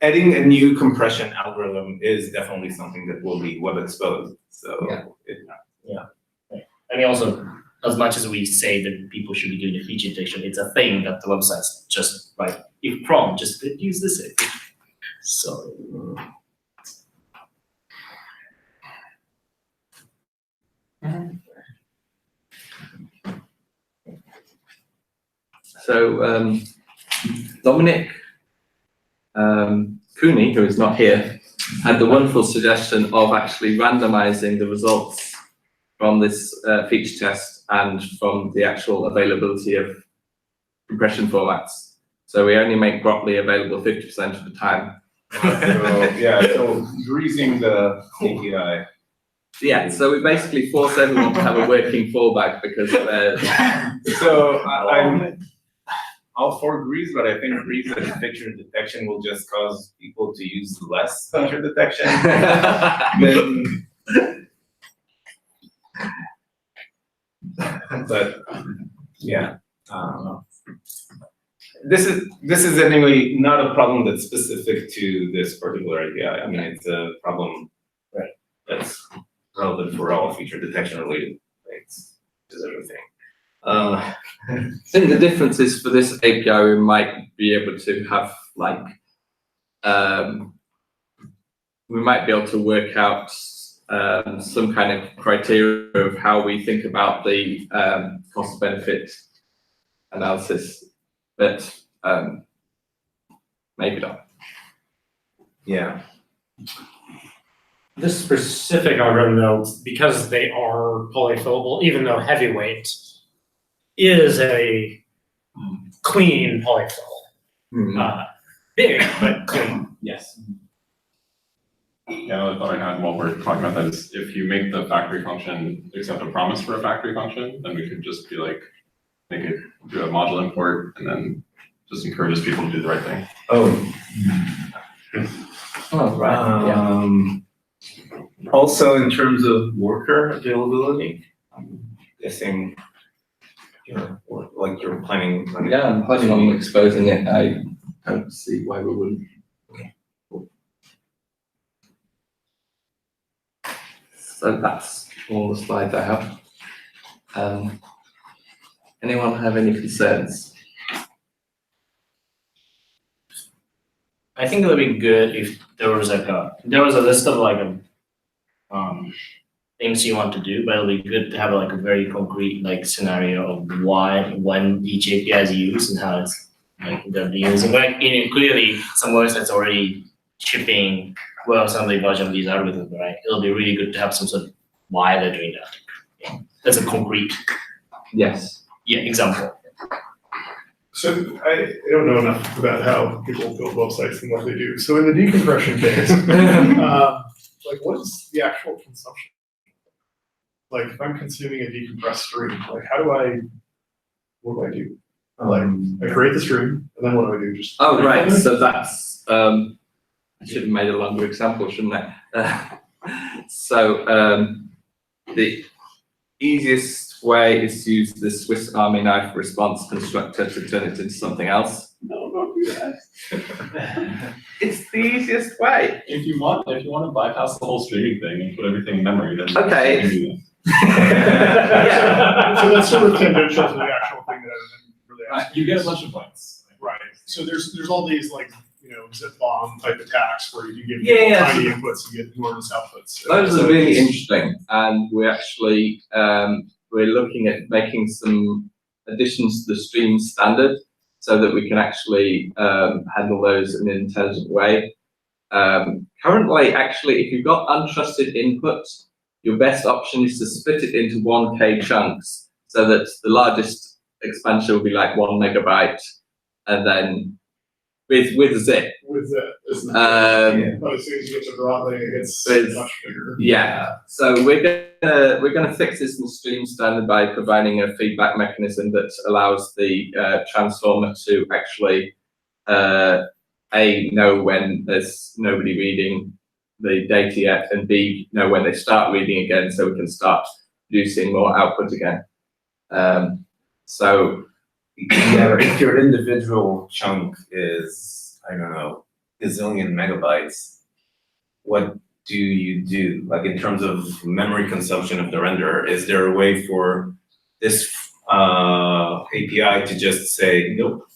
adding a new compression algorithm is definitely something that will be web exposed, so. Yeah. I mean, also, as much as we say that people should be doing the feature detection, it's a thing that the website's just like, if prompt, just use this. So. So, Dominic Cooney, who is not here, had the wonderful suggestion of actually randomizing the results from this feature test and from the actual availability of compression formats. So we only make Broccoli available 50% of the time. So greasing the API. Yeah, so we basically force everyone to have a working fallback because So I'm all for grease, but I think grease and feature detection will just cause people to use less feature detection. Then, but yeah, I don't know. This is anyway not a problem that's specific to this particular API. I mean, it's a problem that's relevant for all feature detection related things, is everything. I think the difference is for this API, we might be able to have like, we might be able to work out some kind of criteria of how we think about the cost benefit analysis, but maybe not. Yeah. This specific algorithm, though, because they are polyfillable, even though heavyweight is a clean polyfill. Big, but clean. Yes. Yeah, I thought I had while we're talking about that is if you make the factory function accept a promise for a factory function, then we could just be like, make it do a module import and then just encourages people to do the right thing. Oh, right. Also, in terms of worker availability, I'm guessing, you know, like you're planning. Yeah, I'm planning on exposing it. I don't see why we wouldn't. So that's all the slides I have. Anyone have any concerns? I think it would be good if there was like a list of like things you want to do, but it'll be good to have like a very concrete like scenario of why, when each API is used and how it's like they're using. Like, you know, clearly some websites already shipping WebAssembly version of these algorithms, right? It'll be really good to have some sort of why they're doing that. That's a concrete, Yes. example. So I don't know enough about how people build websites and what they do. So in the decompression case, like what is the actual consumption? Like if I'm consuming a decompressed stream, like what do I do? Like I create the stream and then what do I do? Just Oh, right, so that's, I should have made a longer example, shouldn't I? The easiest way is to use the Swiss Army knife response constructor to turn it into something else. No, don't do that. It's the easiest way. If you want to bypass the whole streaming thing and put everything in memory, then Okay. you can do that. Yeah. So that's sort of tangential to the actual thing that I didn't really ask. You get a bunch of points. Right. So there's all these like, zip bomb type attacks where you give Yeah, tiny inputs, you get enormous outputs. Those So are really it's- interesting, and we're actually we're looking at making some additions to the stream standard so that we can actually handle those in an intelligent way. Currently, actually, if you've got untrusted input, your best option is to split it into 1K chunks so that the largest expansion will be like 1 megabyte, and then with zip. With that, isn't it? But as soon as you get to throttling, it gets With- much bigger. Yeah, so we're gonna fix this in the stream standard by providing a feedback mechanism that allows the transformer to actually A, know when there's nobody reading the data yet, and B, know when they start reading again, so we can start producing more output again. So Yeah, but if your individual chunk is, I don't know, gazillion megabytes, what do you do? Like in terms of memory consumption of the renderer, is there a way for this API to just say, nope,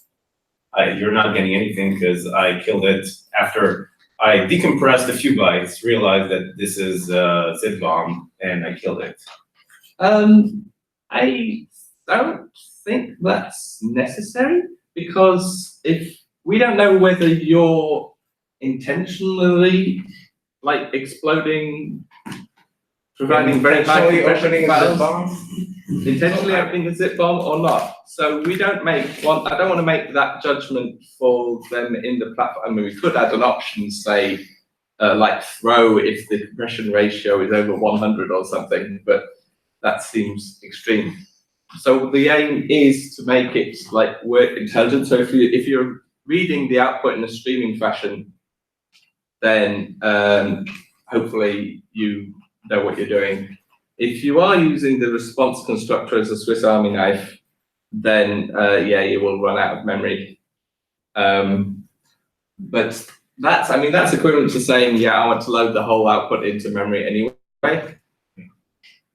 you're not getting anything because I killed it after I decompressed a few bytes, realized that this is a zip bomb, and I killed it? I don't think that's necessary, because if we don't know whether you're intentionally like exploding, providing very high Intentionally compression opening a zip files, bomb? intentionally opening a zip bomb or not. So we don't make one, I don't want to make that judgment for them in the platform. I mean, we could add an option, say, like throw if the compression ratio is over 100 or something, but that seems extreme. So the aim is to make it like work intelligent. So if you're reading the output in a streaming fashion, then hopefully you know what you're doing. If you are using the response constructor as a Swiss Army knife, then yeah, you will run out of memory. But that's equivalent to saying, yeah, I want to load the whole output into memory anyway.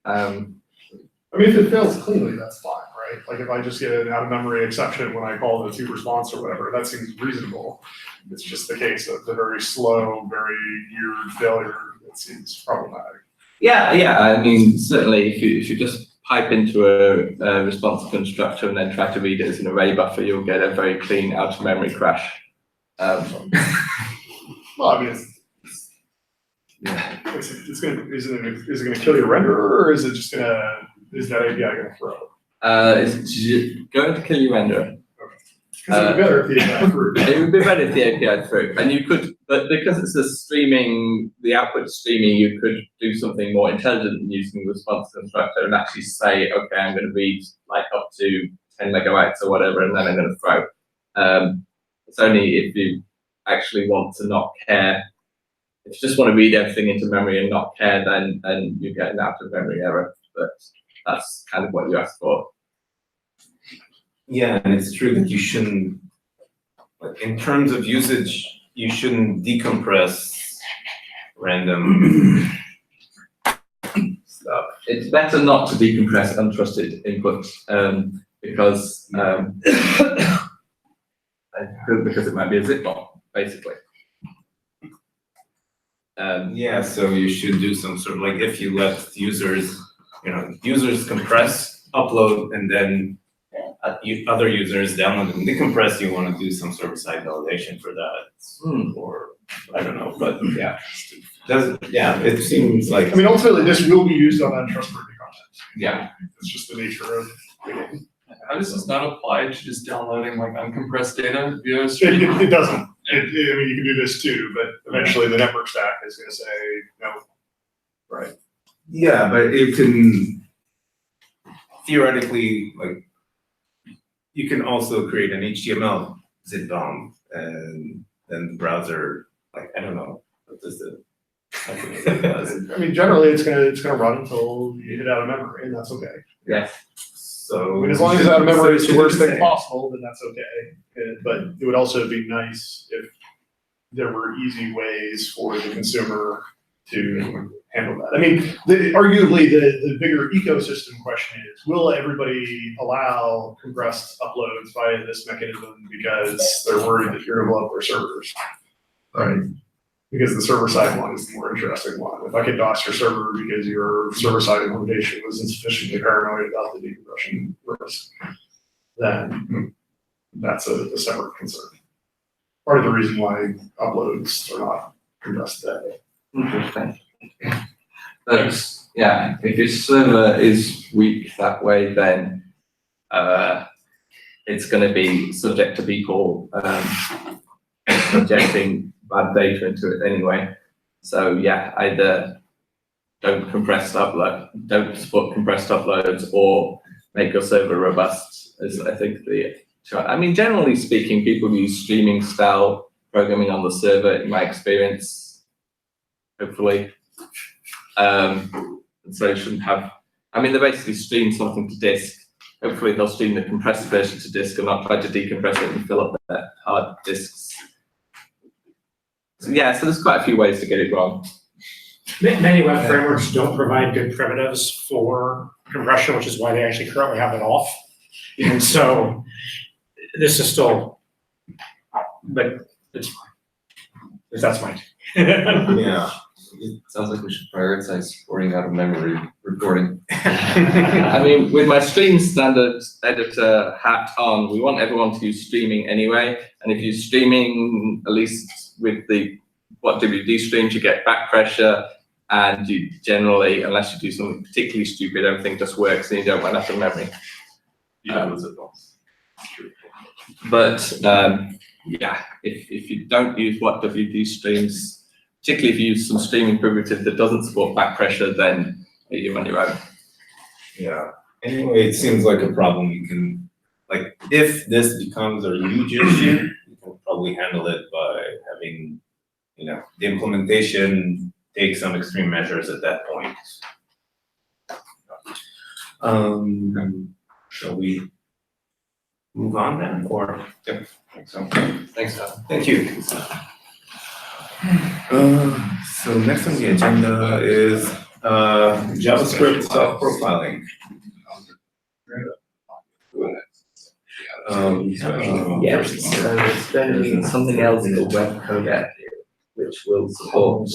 I mean, if it fails cleanly, that's fine, right? Like if I just get an out of memory exception when I call the to response or whatever, that seems reasonable. It's just the case of the very slow, very weird failure that seems problematic. Yeah, I mean, certainly if you just pipe into a response constructor and then try to read it as an array buffer, you'll get a very clean out of memory crash. Well, I mean, is it gonna kill your renderer, or is it just is that API gonna throw? It's going to kill your renderer. Because it'd be better if the API threw. It would be better if the API through, and you could, but because it's a streaming, the output streaming, you could do something more intelligent using the response constructor and actually say, okay, I'm going to read like up to 10 megabytes or whatever, and then I'm going to throw. It's only if you actually want to not care. If you just want to read everything into memory and not care, then you get an out of memory error. But that's kind of what you asked for. Yeah, and it's true that you shouldn't, like, in terms of usage, you shouldn't decompress random stuff. It's better not to decompress untrusted input because it might be a zip bomb, basically. Yeah, so you should do some sort of, like, if you let users compress, upload, and then other users download and decompress, you want to do some sort of side validation for that, or I don't know, but yeah, it seems like. I mean, ultimately, this will be used on untrustworthy content. Yeah. It's just the nature of the game. How does this not apply to just downloading like uncompressed data via stream? It doesn't. I mean, you can do this too, but eventually the network stack is gonna say, no. Right. Yeah, but it can theoretically, like, you can also create an HTML zip bomb and then the browser, like, I don't know, what does the I mean, generally, it's gonna run until you hit out of memory, and that's okay. Yes. So. I mean, as long as out of memory is the worst thing Say. possible, then that's okay. But it would also be nice if there were easy ways for the consumer to handle that. I mean, arguably, the bigger ecosystem question is, will everybody allow compressed uploads via this mechanism because they're worried that you're gonna blow up their servers? Right. Because the server-side one is the more interesting one. If I could DOS your server because your server-side implementation was insufficiently paranoid about the decompression risk, then that's a separate concern. Part of the reason why uploads are not compressed today. Interesting. But yeah, if your server is weak that way, then it's going to be subject to people injecting bad data into it anyway. So yeah, either don't support compressed uploads, or make your server robust. Is I think the. I mean, generally speaking, people use streaming style programming on the server. In my experience, hopefully, and so you shouldn't have. I mean, they basically stream something to disk. Hopefully, they'll stream the compressed version to disk and not try to decompress it and fill up their hard disks. So, yeah, so there's quite a few ways to get it wrong. Many web frameworks don't provide good primitives for compression, which is why they actually currently have it off. And so this is still, but it's fine. That's mine. Yeah. It sounds like we should prioritize supporting out of memory recording. I mean, with my stream standard editor hat on, we want everyone to use streaming anyway. And if you're streaming, at least with what WD streams, you get back pressure, and you generally, unless you do something particularly stupid, everything just works and you don't run out of memory. But yeah, if you don't use what WD streams, particularly if you use some streaming primitive that doesn't support back pressure, then you're on your own. Yeah. Anyway, it seems like a problem you can, like, if this becomes a huge issue, you can probably handle it by having, the implementation take some extreme measures at that point. Shall we move on then, or? Yep, I think so. Thanks, Tom. Thank you. So next on the agenda is JavaScript self-profiling. Yeah, so there's going to be something else called WebPerfWG, which will support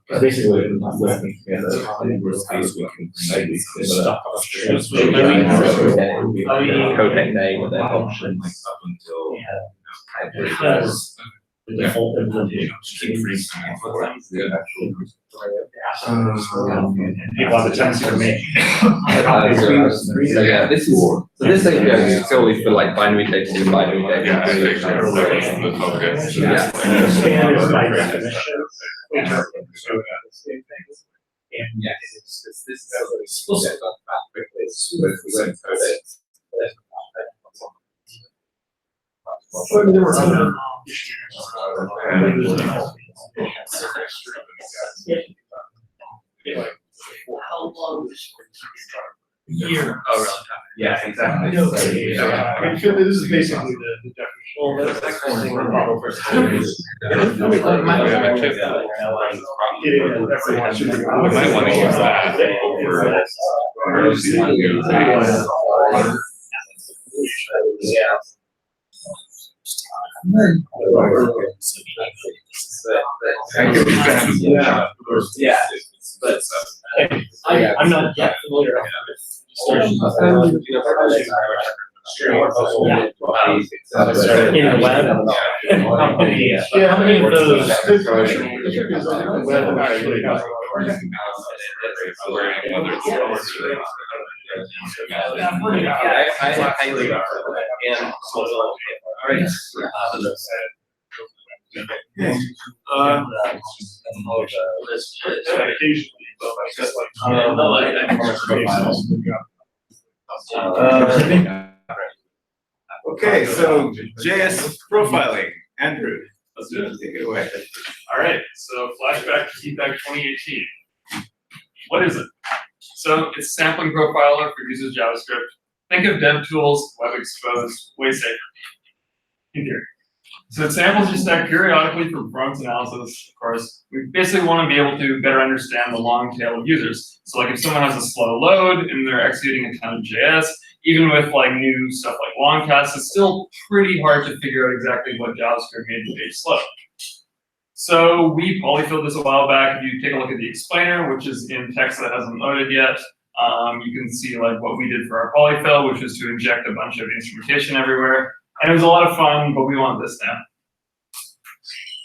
Basically, working together. In worst case, we can maybe stuff codec name and then options. up until because the default implementation keep free for people have a tendency to make. So yeah, this API is solely for like binary data and binary data. Yeah, I think that's the focus. Yeah. Standards by definition. And yeah, this is explicit There were other How long? Year. Oh, really? Yeah, exactly. No. So, yeah. This is basically the definition. Well, that's actually We might want to use that over. Yeah, but I'm not that familiar with. In the web. Yeah, how many of those? Web actually has I highly and Okay, so JS profiling, Andrew, Let's do it. take it away. All right, so flashback to TPAC 2018. What is it? So it's sampling profiler for users JavaScript. Think of DevTools, web exposed, way safer. In theory. So it samples your stack periodically for performance analysis, of course. We basically want to be able to better understand the long tail of users. So like if someone has a slow load and they're executing a ton of JS, even with like new stuff like long casts, it's still pretty hard to figure out exactly what JavaScript made the page slow. So we polyfilled this a while back. If you take a look at the explainer, which is in text that hasn't loaded yet, you can see like what we did for our polyfill, which was to inject a bunch of instrumentation everywhere. And it was a lot of fun, but we want this now.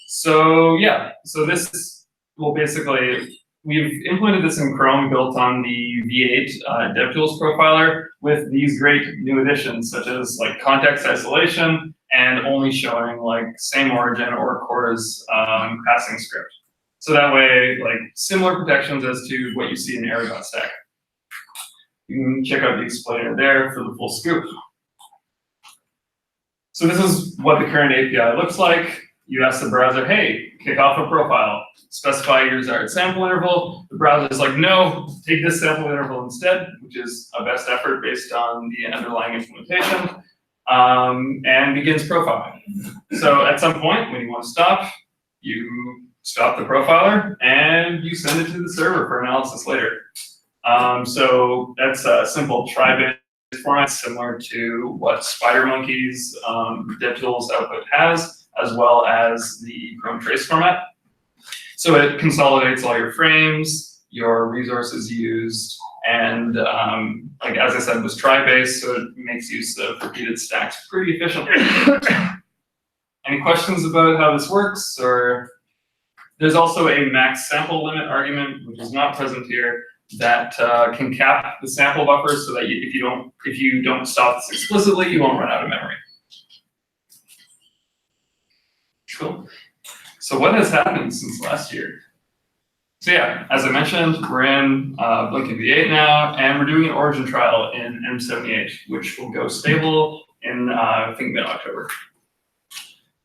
So yeah, so this will basically, we've implemented this in Chrome, built on the V8 DevTools profiler with these great new additions, such as like context isolation and only showing like same origin or CORS passing script. So that way, like similar protections as to what you see in Arrow.stack. You can check out the explainer there for the full scoop. So this is what the current API looks like. You ask the browser, hey, kick off a profile, specify your desired sample interval. The browser is like, no, take this sample interval instead, which is a best effort based on the underlying implementation, and begins profiling. So at some point, when you want to stop, you stop the profiler and you send it to the server for analysis later. So that's a simple try-based format similar to what SpiderMonkey's DevTools output has, as well as the Chrome trace format. So it consolidates all your frames, your resources used, and like as I said, was try-based, so it makes use of repeated stacks pretty efficiently. Any questions about how this works? Or there's also a max sample limit argument, which is not present here, that can cap the sample buffer so that if you don't stop this explicitly, you won't run out of memory. Cool. So what has happened since last year? So yeah, as I mentioned, we're in Blinken V8 now, and we're doing an origin trial in M78, which will go stable in I think mid-October.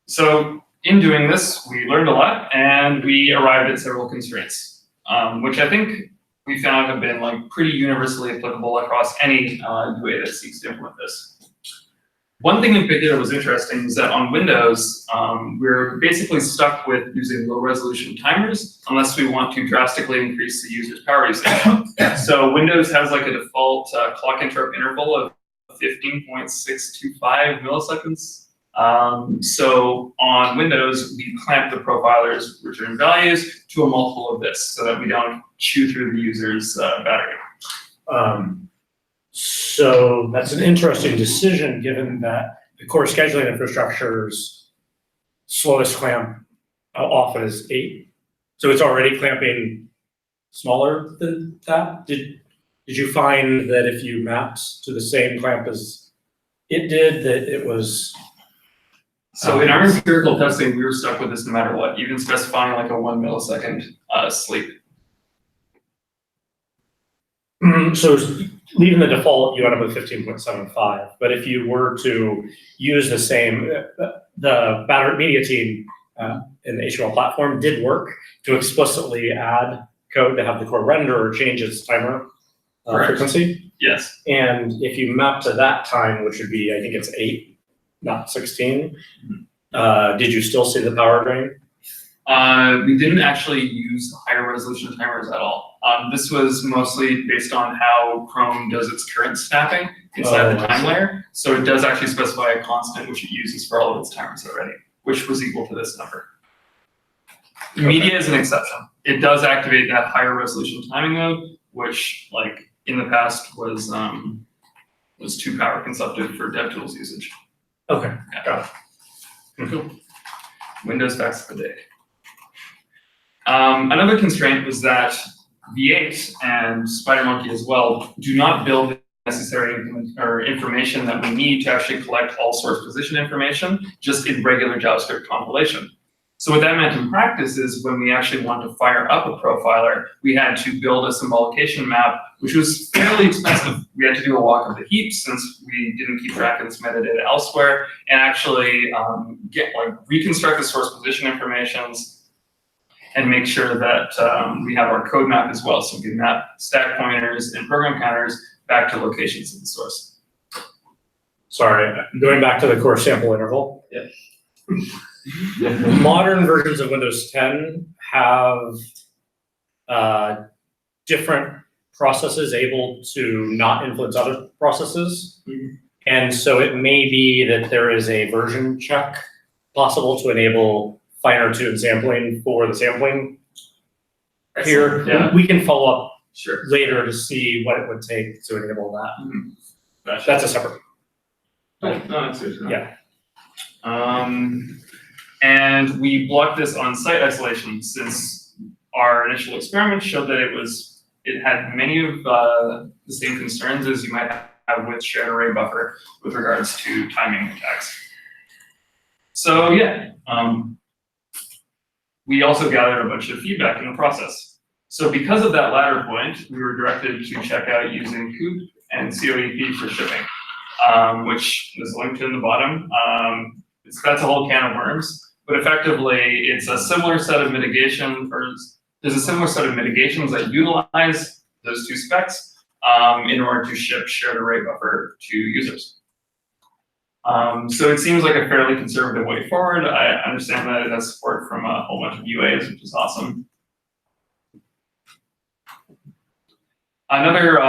So in doing this, we learned a lot, and we arrived at several constraints, which I think we found have been like pretty universally applicable across any UA that seeks to implement this. One thing in particular was interesting is that on Windows, we're basically stuck with using low resolution timers unless we want to drastically increase the user's power usage. So Windows has like a default clock interrupt interval of 15.625 milliseconds. So on Windows, we clamp the profiler's return values to a multiple of this so that we don't chew through the user's battery. So that's an interesting decision, given that the core scheduling infrastructure's slowest clamp often is 8. So it's already clamping smaller than that. Did you find that if you mapped to the same clamp as it did, that it was? So in our empirical testing, we were stuck with this no matter what, even specifying like a 1 millisecond sleep. So leaving the default, you end up with 15.75. But if you were to use the same, the battery media team in the HTML platform did work to explicitly add code to have the core render or change its timer frequency. Yes. And if you map to that time, which would be, I think it's 8, not 16, did you still see the power drain? We didn't actually use higher resolution timers at all. This was mostly based on how Chrome does its current snapping inside the time layer. So it does actually specify a constant which it uses for all of its timers already, which was equal to this number. Okay. Media is an exception. It does activate that higher resolution timing mode, which like in the past was was too power consumptive for DevTools usage. Okay, Cool. Windows facts of the day. Another constraint was that V8 and SpiderMonkey as well do not build the necessary information that we need to actually collect all source position information just in regular JavaScript compilation. So what that meant in practice is when we actually wanted to fire up a profiler, we had to build a symbolication map, which was fairly expensive. We had to do a walk of the heap since we didn't keep track of this metadata elsewhere, and actually reconstruct the source position informations and make sure that we have our code map as well, so we can map stack pointers and program counters back to locations of the source. sorry, going back to the core sample interval. Yeah. Modern versions of Windows 10 have different processes able to not influence other processes. And so it may be that there is a version check possible to enable finer tuned sampling for the sampling here. Yeah. We can follow up Sure. later to see what it would take to enable that. Gotcha. That's a separate. No, that's good to know. Yeah. And we blocked this on site isolation since our initial experiment showed that it had many of the same concerns as you might have with shared array buffer with regards to timing attacks. So yeah, we also gathered a bunch of feedback in the process. So because of that latter point, we were directed to check out using Coop and COEP for shipping, which is linked in the bottom. That's a whole can of worms. But effectively, it's a similar set of mitigations that utilize those two specs in order to ship shared array buffer to users. So it seems like a fairly conservative way forward. I understand that it has support from a whole bunch of UAs, which is awesome. Another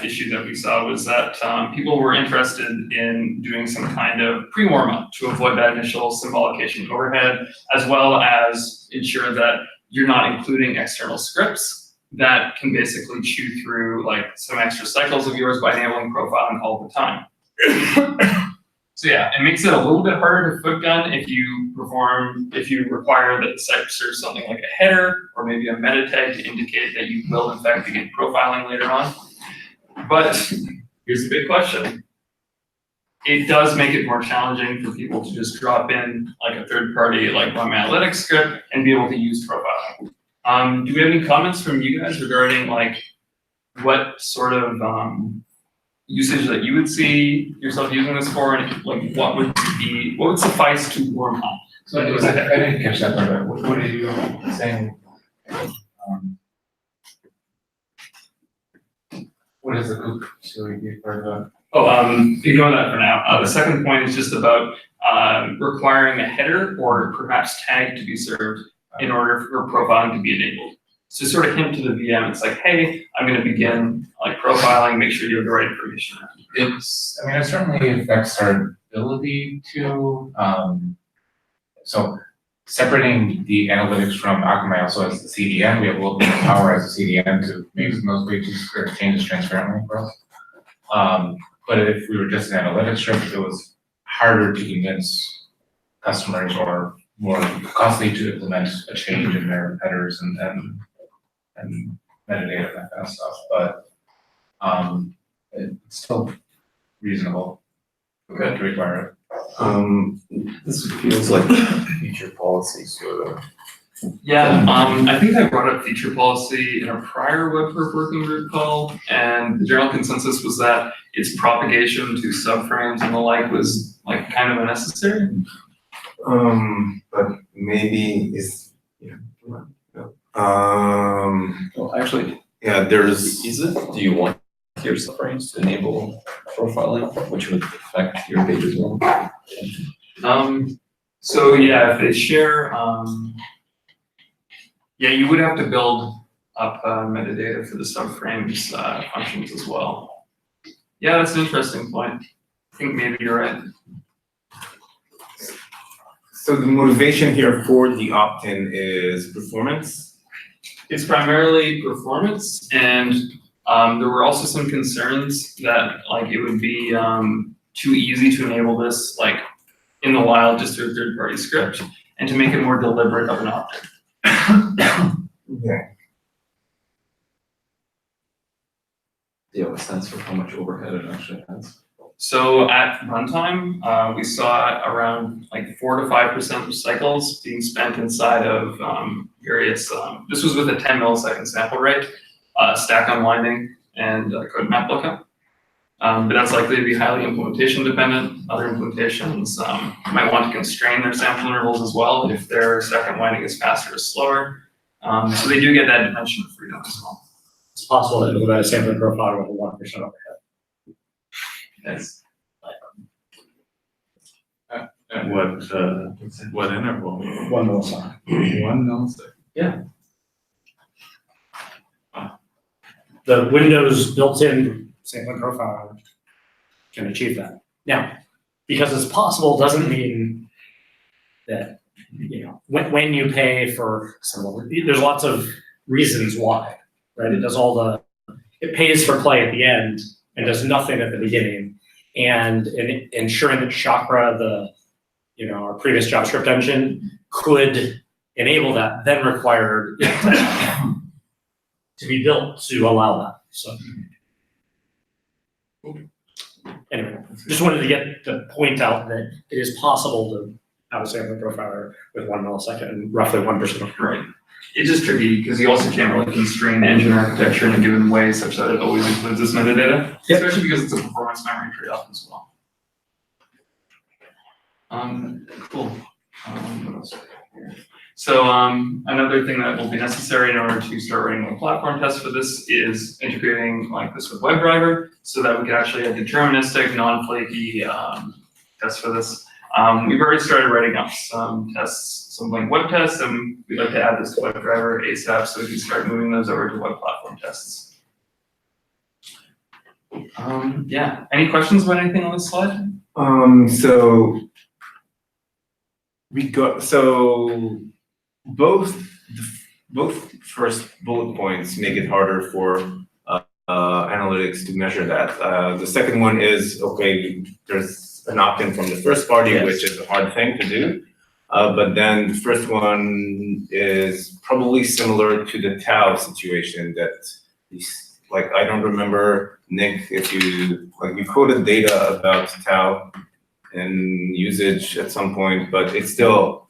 issue that we saw was that people were interested in doing some kind of pre-warm-up to avoid that initial symbolication overhead, as well as ensure that you're not including external scripts that can basically chew through like some extra cycles of yours by enabling profiling all the time. So yeah, it makes it a little bit harder to foot gun if you require that the site serves something like a header or maybe a meta tag to indicate that you will in fact begin profiling later on. But here's the big question. It does make it more challenging for people to just drop in like a third party like Run Analytics script and be able to use profiling. Do we have any comments from you guys regarding like what sort of usage that you would see yourself using this for, and like what would suffice to warm up? So I didn't catch that part. What are you saying? What is the Coop COEP part of that? Oh, ignore that for now. The second point is just about requiring a header or perhaps tag to be served in order for profiling to be enabled. So sort of hint to the VM, it's like, hey, I'm going to begin like profiling, make sure you have the right information. It certainly affects our ability to, so separating the analytics from Akamai also as the CDN, we have a little bit of power as a CDN to make those changes transparently for us. But if we were just an analytics script, it was harder to convince customers or more costly to implement a change in their headers and metadata and that kind of stuff. But it's still reasonable to require it. This feels like feature policy sort of. Yeah, I think I brought up feature policy in a prior WebPerf working group call, and the general consensus was that its propagation to subframes and the like was like kind of unnecessary. But maybe it's, Well, actually, yeah, there's. do you want your subframes to enable profiling, which would affect your page as well? So yeah, if they share, yeah, you would have to build up metadata for the subframes functions as well. Yeah, that's an interesting point. I think maybe you're right. So the motivation here for the opt-in is performance? It's primarily performance, and There were also some concerns that like it would be too easy to enable this like in the wild just through a third-party script, and to make it more deliberate of an object. Okay. Do you have a sense for how much overhead it actually has? So at runtime, we saw around like 4 to 5% of cycles being spent inside of various, this was with a 10 millisecond sample rate, stack unwinding, and code map lookup. But that's likely to be highly implementation dependent. Other implementations might want to constrain their sample intervals as well if their stack unwinding is faster or slower. So they do get that dimension of freedom as well. It's possible to implement a sampling profile with a 1% overhead. Yes. At what interval? 1 millisecond. 1 millisecond. The Windows built-in sampling profile can achieve that. Now, because it's possible doesn't mean that, you know, when you pay for some, there's lots of reasons why, right? It pays for play at the end and does nothing at the beginning. And ensuring that Chakra, our previous JavaScript engine, could enable that, then required it to be built to allow that. So anyway, just wanted to get to point out that it is possible to have a sampling profiler with 1 millisecond and roughly 1% of Right. It's just tricky because you also can't really constrain engine architecture in a given way such that it always includes this metadata, especially because it's a performance memory trade-off as well. Cool. What else do we have here? So another thing that will be necessary in order to start writing a platform test for this is integrating like this with WebDriver so that we can actually have deterministic, non-flaky tests for this. We've already started writing up some tests, some like web tests, and we'd like to add this to WebDriver ASAP so we can start moving those over to web platform tests. Yeah, any questions about anything on this slide? Both first bullet points make it harder for analytics to measure that. The second one is, okay, there's an opt-in from the first party, Yes. which is a hard thing to do. But then the first one is probably similar to the Tau situation that, like, I don't remember, Nick, if you quoted data about Tau and usage at some point, but it's still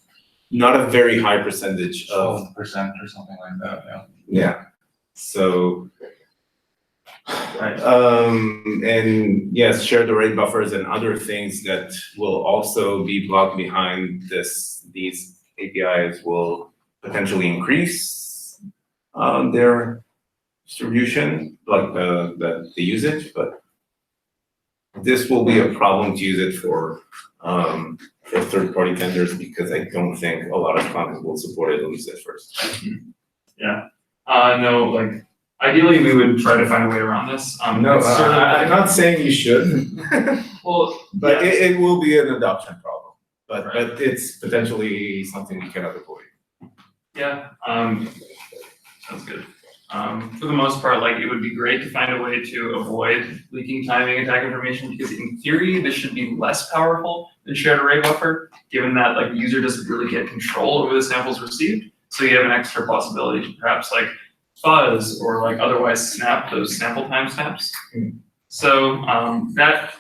not a very high percentage of 12% or something like that, yeah. Yeah, so, and yes, shared array buffers and other things that will also be blocked behind these APIs will potentially increase their distribution, like the usage, but this will be a problem to use it for third-party vendors because I don't think a lot of clients will support it, at least at first. Yeah. No, like ideally we would try to find a way around this. No, it's sort of I'm not saying you should, well, but yes. it will be an adoption problem. But Right. but it's potentially something we cannot avoid. Yeah, sounds good. For the most part, like it would be great to find a way to avoid leaking timing attack information because in theory, this should be less powerful than shared array buffer, given that like the user doesn't really get control over the samples received. So you have an extra possibility to perhaps like fuzz or like otherwise snap those sample timestamps. So that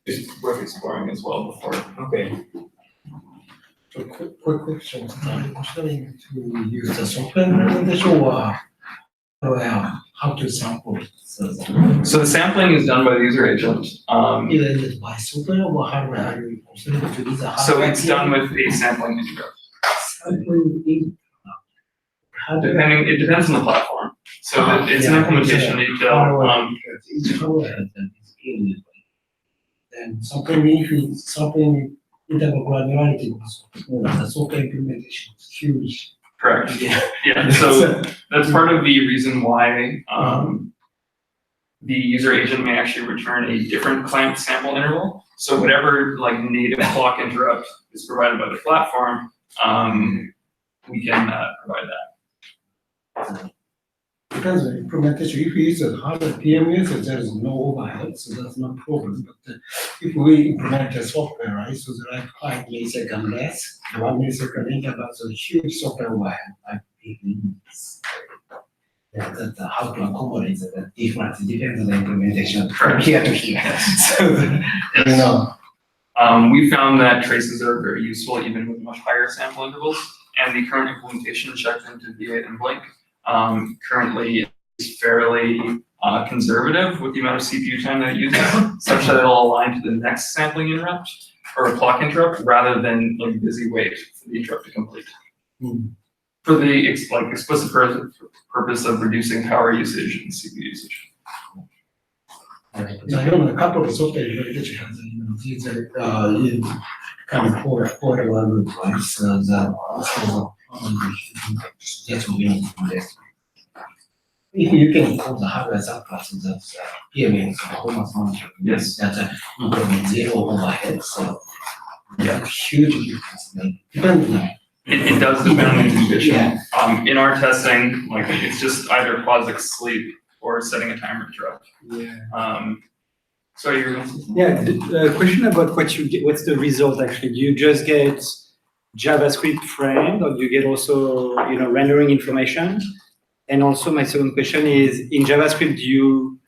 is worth exploring as well before. Okay. So quick question, concerning to use the software implementation or how to sample. So the sampling is done by the user agent. Either it's by software or hardware, are you considering to use a hardware? So it's done with a sampling intro. Sampling in hardware. It depends on the platform. So it's an Yeah, implementation it's detail. hardware, each hardware has its own. Then something interval granularity was small, the software implementation is huge. Correct. Yeah. Yeah, so that's part of the reason why the user agent may actually return a different clamped sample interval. So whatever like native clock interrupt is provided by the platform, we can provide that. depends on the implementation. If we use a hardware PMS, there is no overhead, so that's no problem. But if we implement the software, right, so there are 5 milliseconds less, 1 millisecond interval, so huge software overhead, like it means. Yeah, that how to accommodate the difference depends on the implementation from here to here. So, you know. We found that traces are very useful even with much higher sample intervals, and the current implementation checked into V8 and Blink currently is fairly conservative with the amount of CPU time that it uses, such that it'll align to the next sampling interrupt or clock interrupt rather than like busy wait for the interrupt to complete. For the explicit purpose of reducing power usage and CPU usage. So I know a couple of software implementations has, these kind of portable device that that's what we need to invest. If you can call the hardware subclass, that's PMS, performance monitoring. Yes. That's zero overhead, so yeah, huge difference. Depending on. It does depend on the condition. Yeah. In our testing, like it's just either quasi sleep or setting a timer interrupt. Yeah. So you're going to. Yeah, the question about what you get, what's the result actually? Do you just get JavaScript framed, or do you get also, rendering information? And also my second question is, in JavaScript, do you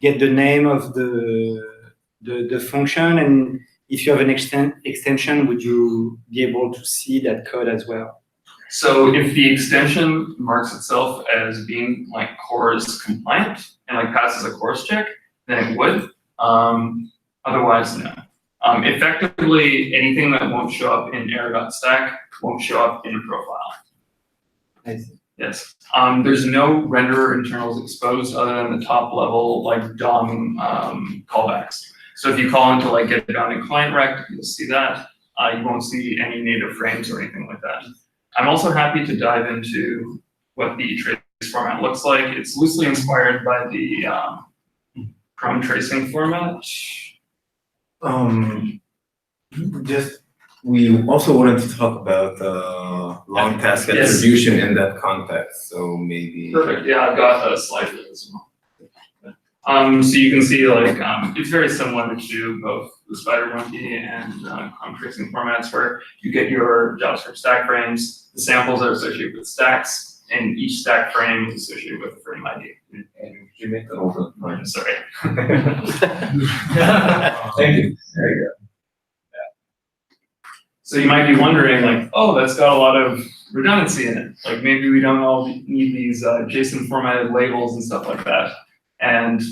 get the name of the function? And if you have an extension, would you be able to see that code as well? So if the extension marks itself as being like CORS compliant and like passes a CORS check, then it would. Otherwise, no. Effectively, anything that won't show up in error.stack won't show up in profile. I see. Yes. There's no renderer internals exposed other than the top level like DOM callbacks. So if you call into like get bounding client rect, you'll see that. You won't see any native frames or anything like that. I'm also happy to dive into what the trace format looks like. It's loosely inspired by the Chrome tracing format. We also wanted to talk about long task Yes. attribution in that context, so maybe. Perfect. Yeah, I've got a slide for this one. So you can see like it's very similar to both the Spider Monkey and Chrome tracing formats, where you get your JavaScript stack frames. The samples are associated with stacks, and each stack frame is associated with a frame ID. And you make that also. Sorry. Thank you. There you go. So you might be wondering, like, oh, that's got a lot of redundancy in it. Like maybe we don't all need these JSON formatted labels and stuff like that. And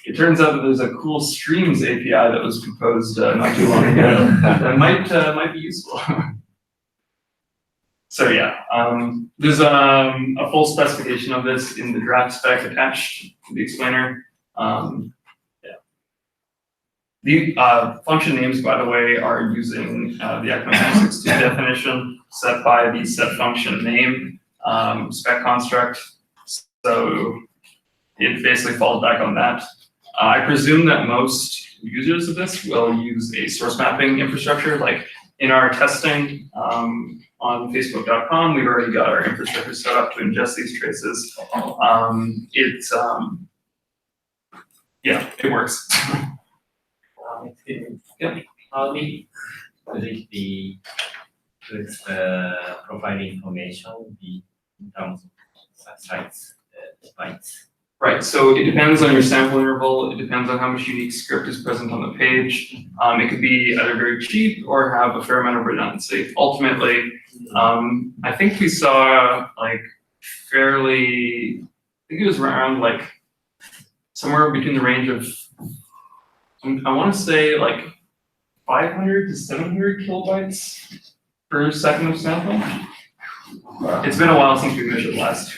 it turns out that there's a cool streams API that was proposed not too long ago that might be useful. So yeah, there's a full specification of this in the draft spec attached to the explainer. The function names, by the way, are using the ECMA 262 definition set by the set function name spec construct. So it basically falls back on that. I presume that most users of this will use a source mapping infrastructure. Like in our testing on Facebook.com, we've already got our infrastructure set up to ingest these traces. Yeah, it works. Yeah. How would it be with providing information in terms of sites, bytes? Right, so it depends on your sample interval. It depends on how much unique script is present on the page. It could be either very cheap or have a fair amount of redundancy. Ultimately, I think we saw like fairly, I think it was around like somewhere between the range of, I want to say like 500 to 700 kilobytes per second of sampling. It's been a while since we measured last.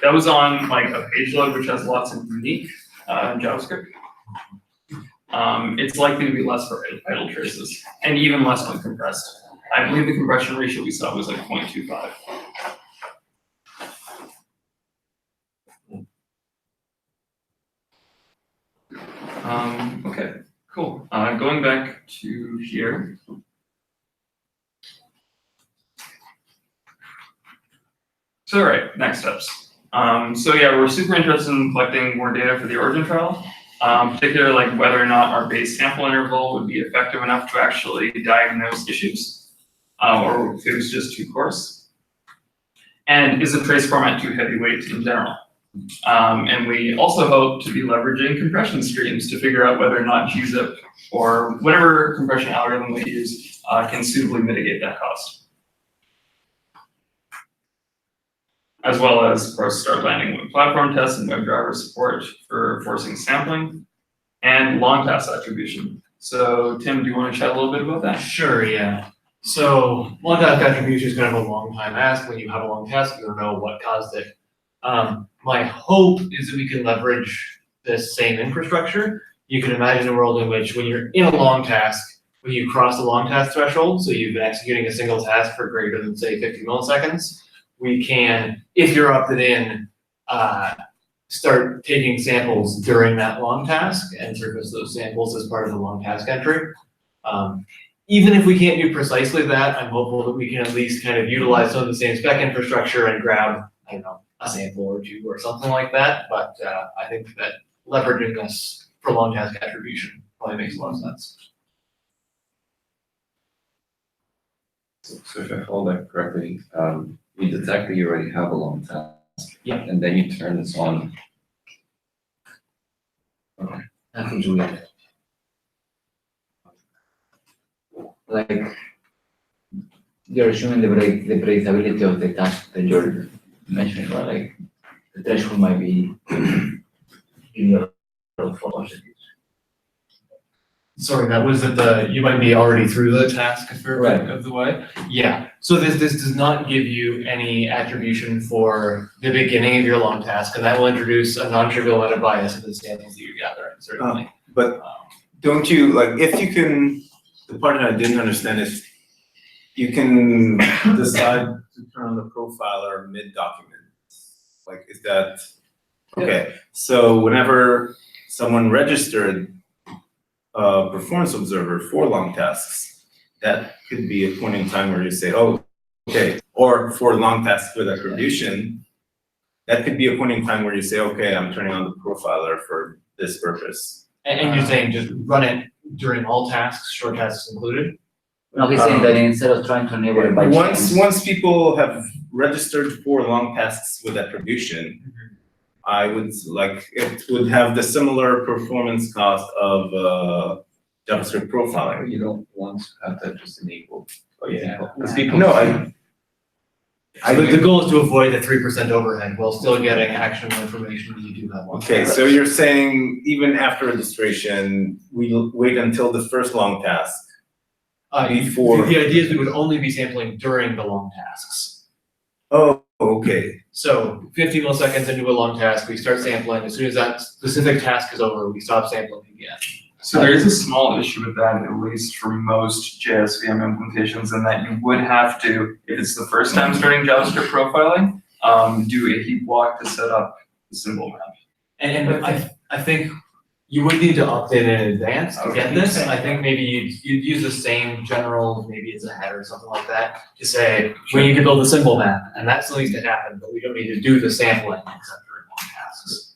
That was on like a page load, which has lots of unique JavaScript. It's likely to be less for idle traces, and even less when compressed. I believe the compression ratio we saw was like 0.25. Okay, cool. Going back to here. So, all right, next steps. So yeah, we're super interested in collecting more data for the origin trial, particularly like whether or not our base sample interval would be effective enough to actually diagnose issues, or if it was just too coarse. And is the trace format too heavyweight in general? And we also hope to be leveraging compression streams to figure out whether or not gzip or whatever compression algorithm we use can suitably mitigate that cost. As well as, of course, start landing web platform tests and WebDriver support for forcing sampling and long task attribution. So Tim, do you want to chat a little bit about that? Sure, yeah. So long task attribution is kind of a long time ask. When you have a long task, you don't know what caused it. My hope is that we can leverage this same infrastructure. You can imagine a world in which when you're in a long task, when you cross the long task threshold, so you've been executing a single task for greater than say 50 milliseconds, we can, if you're opted in, start taking samples during that long task and surface those samples as part of the long task entry. Even if we can't do precisely that, I'm hopeful that we can at least kind of utilize some of the same spec infrastructure and grab, I don't know, a sample or two or something like that. But I think that leveraging this for long task attribution probably makes a lot of sense. So if I follow that correctly, you detect that you already have a long task. Yeah. And then you turn this on. Okay. Nothing to it. Like, you're assuming the predictability of the task that you're mentioning, right? Like, the threshold might be in your velocity. Sorry, that was that you might be already through the task a fair Right. bit of the way. Yeah. So this does not give you any attribution for the beginning of your long task, and that will introduce a non-trivial amount of bias into the samples that you're gathering, certainly. But don't you, like, if you can, the part that I didn't understand is you can decide to turn on the profiler mid-document. Like, is that, okay. So whenever someone registered a performance observer for long tasks, that could be a point in time where you say, oh, okay, or for long tasks with attribution, that could be a point in time where you say, okay, I'm turning on the profiler for this purpose. And you're saying just run it during all tasks, short tasks included? No, he's saying that instead of trying to enable it by chance. Once people have registered for long tasks with attribution, I would like, it would have the similar performance cost of JavaScript profiling. You don't want to have that just enabled. Oh, yeah. Because people. No, The goal is to avoid the 3% overhead while still getting actionable information when you do that one. Okay, so you're saying even after registration, we'll wait until the first long task before. The idea is we would only be sampling during the long tasks. Oh, okay. So 50 milliseconds into a long task, we start sampling. As soon as that specific task is over, we stop sampling again. So there is a small issue with that, at least for most JSVM implementations, in that you would have to, if it's the first time starting JavaScript profiling, do a heap walk to set up the symbol map. And I think you would need to update in advance to get this. I think maybe you'd use the same general, maybe it's a header or something like that, to say, we need to build a symbol map, and that still needs to happen, but we don't need to do the sampling except during long tasks.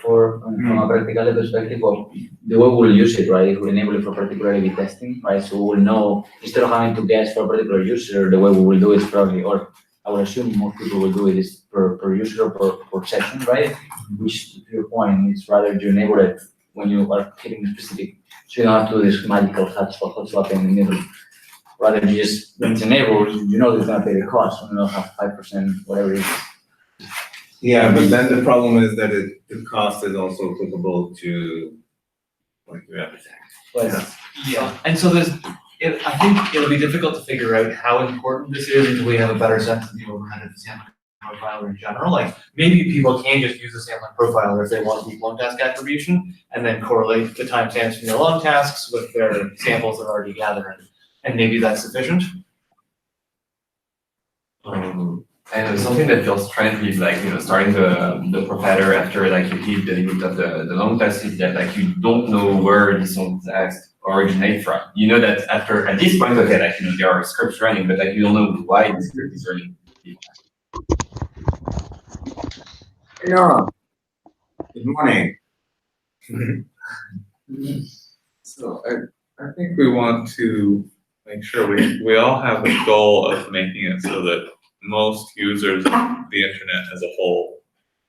From a practical perspective, well, the way we'll use it, right, it will enable it for particular A/B testing, right? So we'll know, instead of having to guess for a particular user, the way we will do it is probably, or I would assume most people will do it is per user or per session, right? Which, to your point, is rather to enable it when you are hitting a specific, so you don't have to do this magical hotspot in the middle. Rather than just, when it's enabled, you know it's gonna pay the cost, you know, have 5%, whatever it is. Yeah, but then the problem is that the cost is also applicable to like everything. Yeah, and so I think it'll be difficult to figure out how important this is until we have a better sense of the overhead of the sampling profiler in general. Like, maybe people can just use the sampling profiler if they want to do long task attribution, and then correlate the timestamps from their long tasks with their samples that are already gathered, and maybe that's sufficient. And something that feels strange is like, starting the profiler after like you hit the limit of the long task is that like you don't know where this long task originate from. You know that at this point, okay, like there are scripts running, but like you don't know why the script is running. Nora, good morning. So I think we want to make sure we all have the goal of making it so that most users of the internet as a whole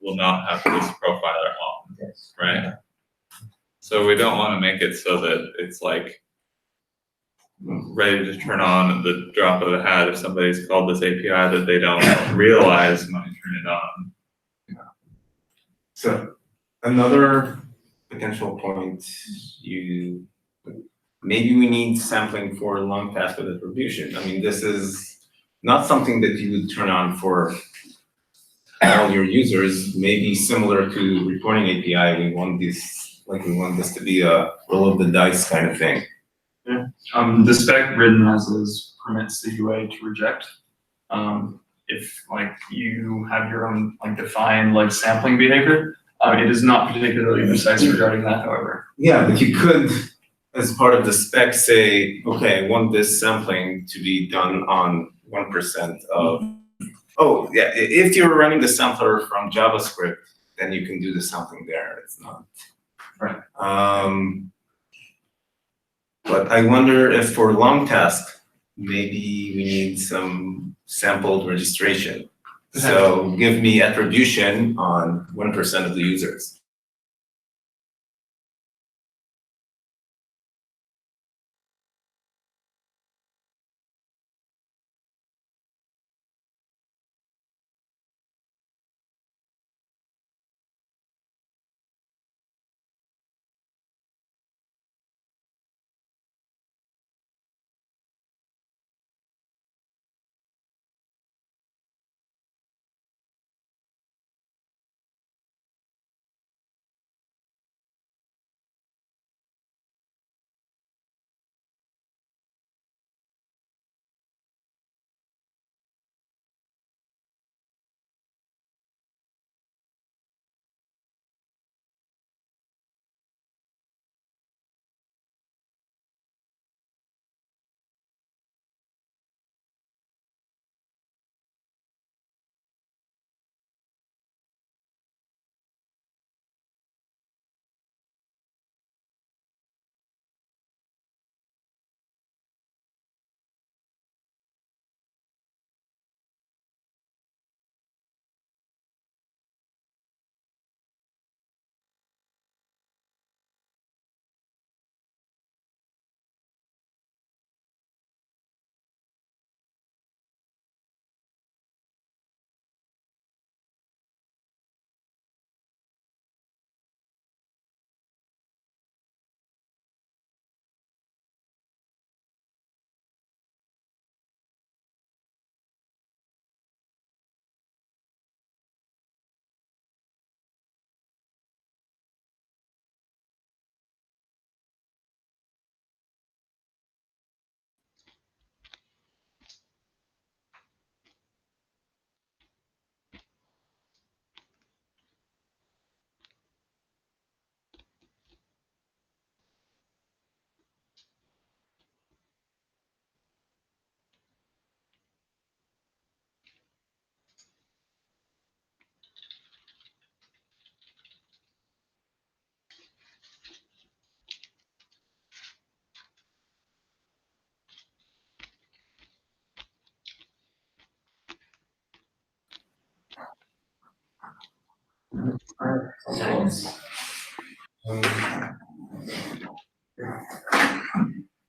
will not have this profiler on, right? So we don't want to make it so that it's like ready to turn on at the drop of a hat if somebody's called this API that they don't realize when you turn it on. So another potential point, maybe we need sampling for long task of distribution. I mean, this is not something that you would turn on for all your users. Maybe similar to reporting API, we want this to be a roll of the dice kind of thing. Yeah. The spec written as is permits the UA to reject. If like you have your own like defined like sampling behavior, it is not particularly precise regarding that, however. Yeah, but you could, as part of the spec, say, okay, I want this sampling to be done on 1% of. Oh yeah, if you're running the sampler from JavaScript, then you can do the sampling there. It's not. Right. But I wonder if for long task, maybe we need some sampled registration. So give me attribution on 1% of the users.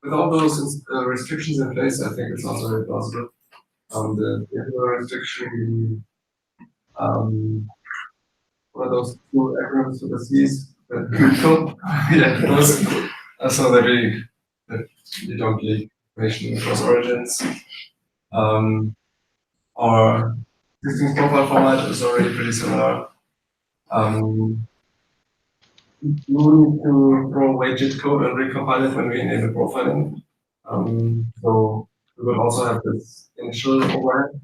With all those restrictions in place, I think it's also very plausible. The other restriction, one of those two acronyms with the C's that those, so that you don't leak information across origins. Our existing profile format is already pretty similar. We do need to throw away JIT code and recompile it when we enable profiling. So we will also have this initial overhead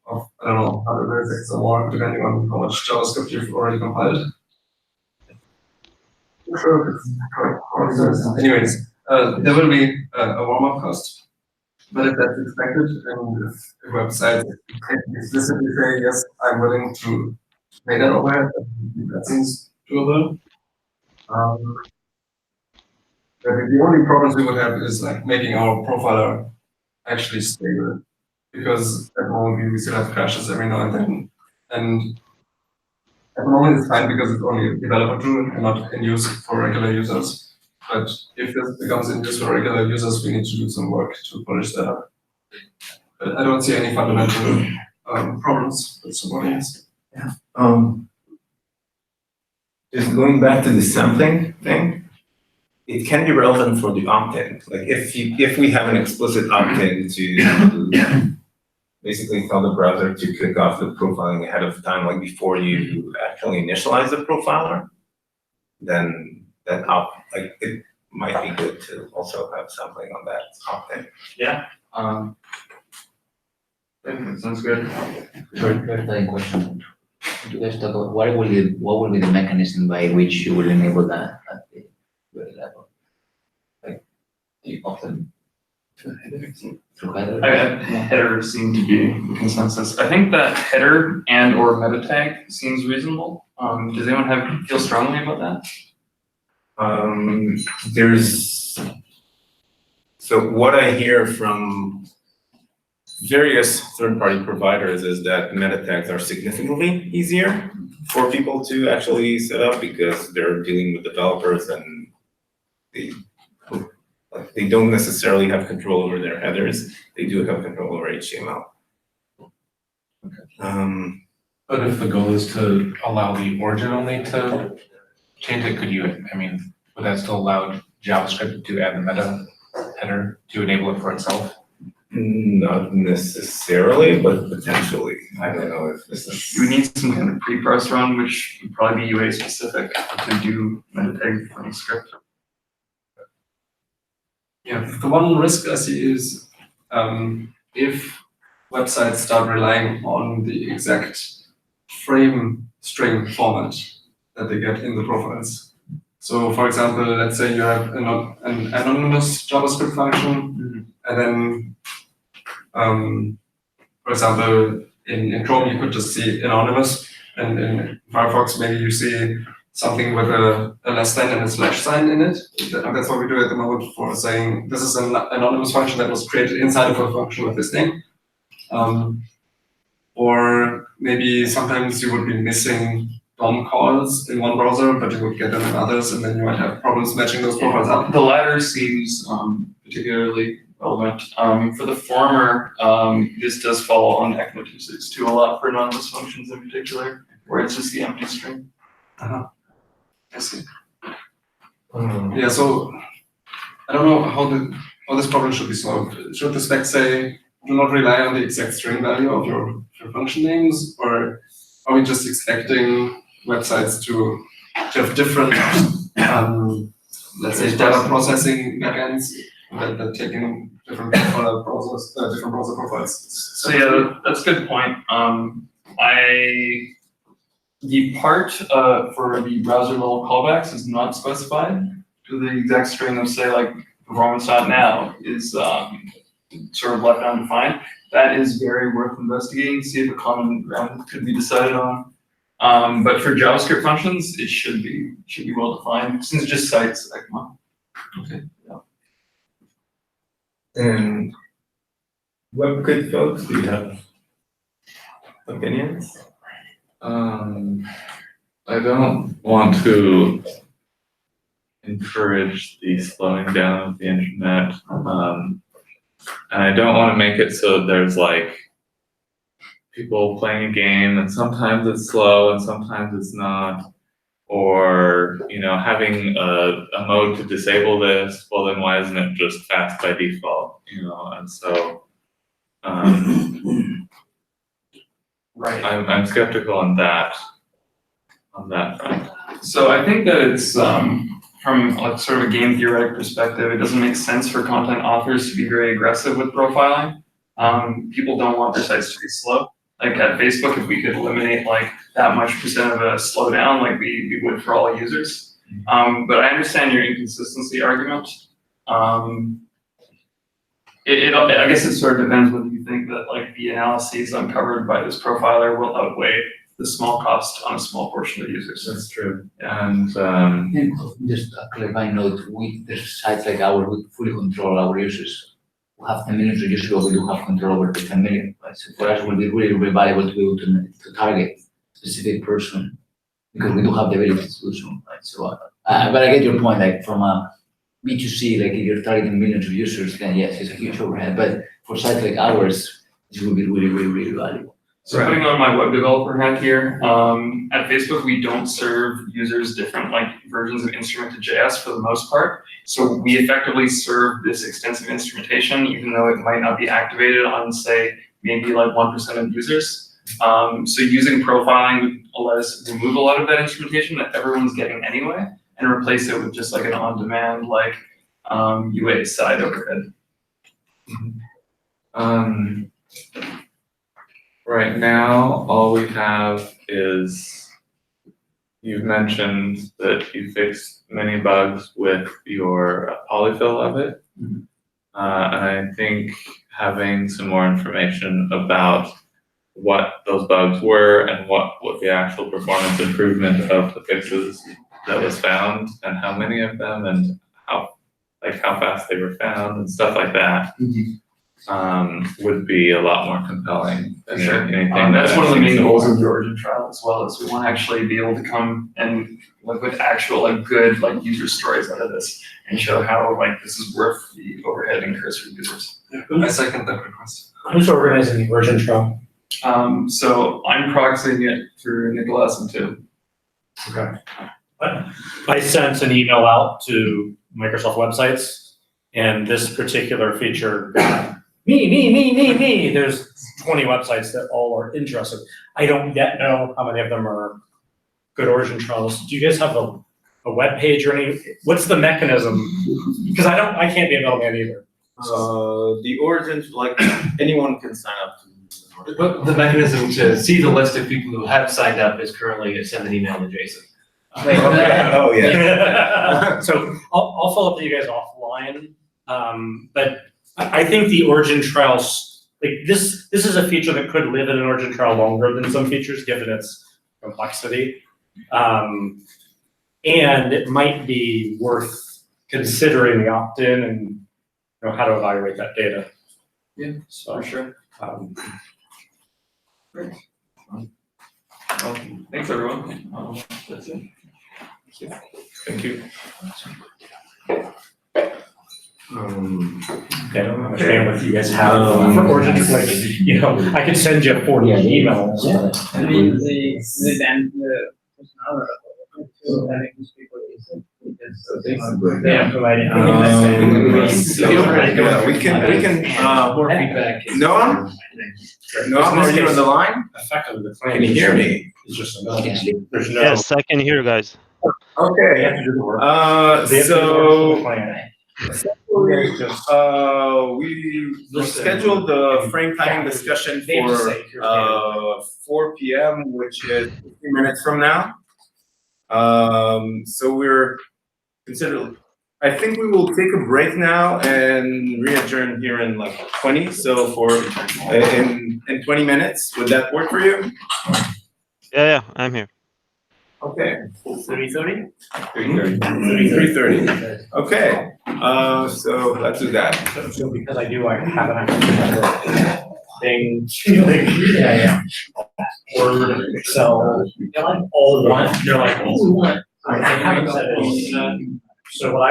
of, I don't know, 100 milliseconds or more, depending on how much JavaScript you've already compiled. Sure, it's correct. Anyways, there will be a warm-up cost, but if that's expected, and if the website explicitly say, yes, I'm willing to made that overhead. That seems doable. But the only problems we would have is like making our profiler actually stable, because at the moment we still have crashes every now and then, and at the moment it's fine because it's only a developer tool and not in use for regular users. But if this becomes in use for regular users, we need to do some work to polish that up. But I don't see any fundamental problems with supporting this. Yeah. Just going back to the sampling thing, it can be relevant for the opt-in. Like if we have an explicit opt-in to basically tell the browser to kick off the profiling ahead of time, like before you actually initialize the profiler, then it might be good to also have sampling on that opt-in. Yeah. That sounds good. Clarifying question. You guys talk about what will be the mechanism by which you will enable that at the very level? Like the opt-in through header? Header seemed to be the consensus. I think that header and or meta tag seems reasonable. Does anyone feel strongly about that? So what I hear from various third-party providers is that meta tags are significantly easier for people to actually set up because they're dealing with developers and they don't necessarily have control over their headers. They do have control over HTML. But if the goal is to allow the origin only to change it, would that still allow JavaScript to add the meta header to enable it for itself? Not necessarily, but potentially. I don't know if this is. You would need some kind of pre-parse run, which would probably be UA specific to do meta tag from script. Yeah, the one risk I see is if websites start relying on the exact frame string format that they get in the profiles. So for example, let's say you have an anonymous JavaScript function, and then, for example, in Chrome you could just see anonymous, and in Firefox maybe you see something with a less than and a slash sign in it. That's what we do at the moment for saying this is an anonymous function that was created inside of a function with this name. Or maybe sometimes you would be missing DOM calls in one browser, but you would get them in others, and then you might have problems matching those profiles up. The latter seems particularly relevant. For the former, this does follow on ECMA 2.6.2 a lot for anonymous functions in particular, where it's just the empty string. I see. Yeah, so I don't know how this problem should be solved. Should the spec say do not rely on the exact string value of your function names, or are we just expecting websites to have different, let's say, data processing backends that take in different different browser profiles? So yeah, that's a good point. The part for the browser level callbacks is not specified to the exact string of, say, like performance.now is sort of left undefined. That is very worth investigating, see if a common ground could be decided on. But for JavaScript functions, it should be well defined since it just cites ECMA. Okay. Yeah. And WebKit folks, do you have opinions? I don't want to encourage the slowing down of the internet. And I don't want to make it so there's like people playing a game and sometimes it's slow and sometimes it's not, or having a mode to disable this. Well, then why isn't it just fast by default? And so right. I'm skeptical on that front. So I think that it's from like sort of a game theoretic perspective, it doesn't make sense for content authors to be very aggressive with profiling. People don't want their sites to be slow. Like at Facebook, if we could eliminate like that much percent of a slowdown, like we would for all users. But I understand your inconsistency argument. I guess it sort of depends whether you think that like the analyses uncovered by this profiler will outweigh the small cost on a small portion of users. That's true. Yeah. And, Just a clarifying note, there's sites like ours, we fully control our users. We have 10 million users, but we do have control over the 10 million, right? So for us, it will be really, really valuable to be able to target a specific person, because we do have the ability to do so, right? So, but I get your point, like from a B2C, like if you're targeting millions of users, then yes, it's a huge overhead, but for sites like ours, it will be really, really, really valuable. So putting on my web developer hat here, at Facebook, we don't serve users different like versions of instrument.js for the most part. So we effectively serve this extensive instrumentation, even though it might not be activated on, say, maybe like 1% of users. So using profiling would let us remove a lot of that instrumentation that everyone's getting anyway, and replace it with just like an on-demand like UA side overhead. right now, all we have is, you've mentioned that you fixed many bugs with your polyfill of it. And I think having some more information about what those bugs were and what the actual performance improvement of the fixes that was found, and how many of them, and how fast they were found and stuff like that, would be a lot more compelling than anything. That's one of the main goals of the origin trial as well, is we want to actually be able to come and like with actual like good like user stories out of this and show how like this is worth the overhead incurs for users. I second that request. Who's organizing the origin trial? So I'm proxying it through Nicholas and Tim. Okay. I sent an email out to Microsoft websites, and this particular feature got me. There's 20 websites that all are interested. I don't yet know how many of them are good origin trials. Do you guys have a web page or any? What's the mechanism? Because I can't be a middleman either. The origins, like anyone can sign up to. But the mechanism to see the list of people who have signed up is currently send an email to Jason. Okay. Oh, yeah. So I'll follow up with you guys offline. But I think the origin trials, like this is a feature that could live in an origin trial longer than some features, given its complexity. And it might be worth considering the opt-in and how to evaluate that data. Yeah, so, for sure. Great. Thanks everyone. That's it. Thank you. Okay, I don't understand what you guys have for origins, like, I could send you 40 emails. I mean, the personality to having to speak with you. They are providing. We can. More feedback. Noam, are you on the line? Effectively, the Can you hear me? It's just there's no. Yes, I can hear you guys. Okay. We scheduled the frame timing discussion for 4 p.m., which is 15 minutes from now. So we're considering. I think we will take a break now and re-adjourn here in like 20. So in 20 minutes, would that work for you? Yeah, I'm here. Okay. 3:30? 3:30. Okay. So let's do that. So because I have an actual thing, yeah. Word, Excel, all one. They're like, I haven't said it. So what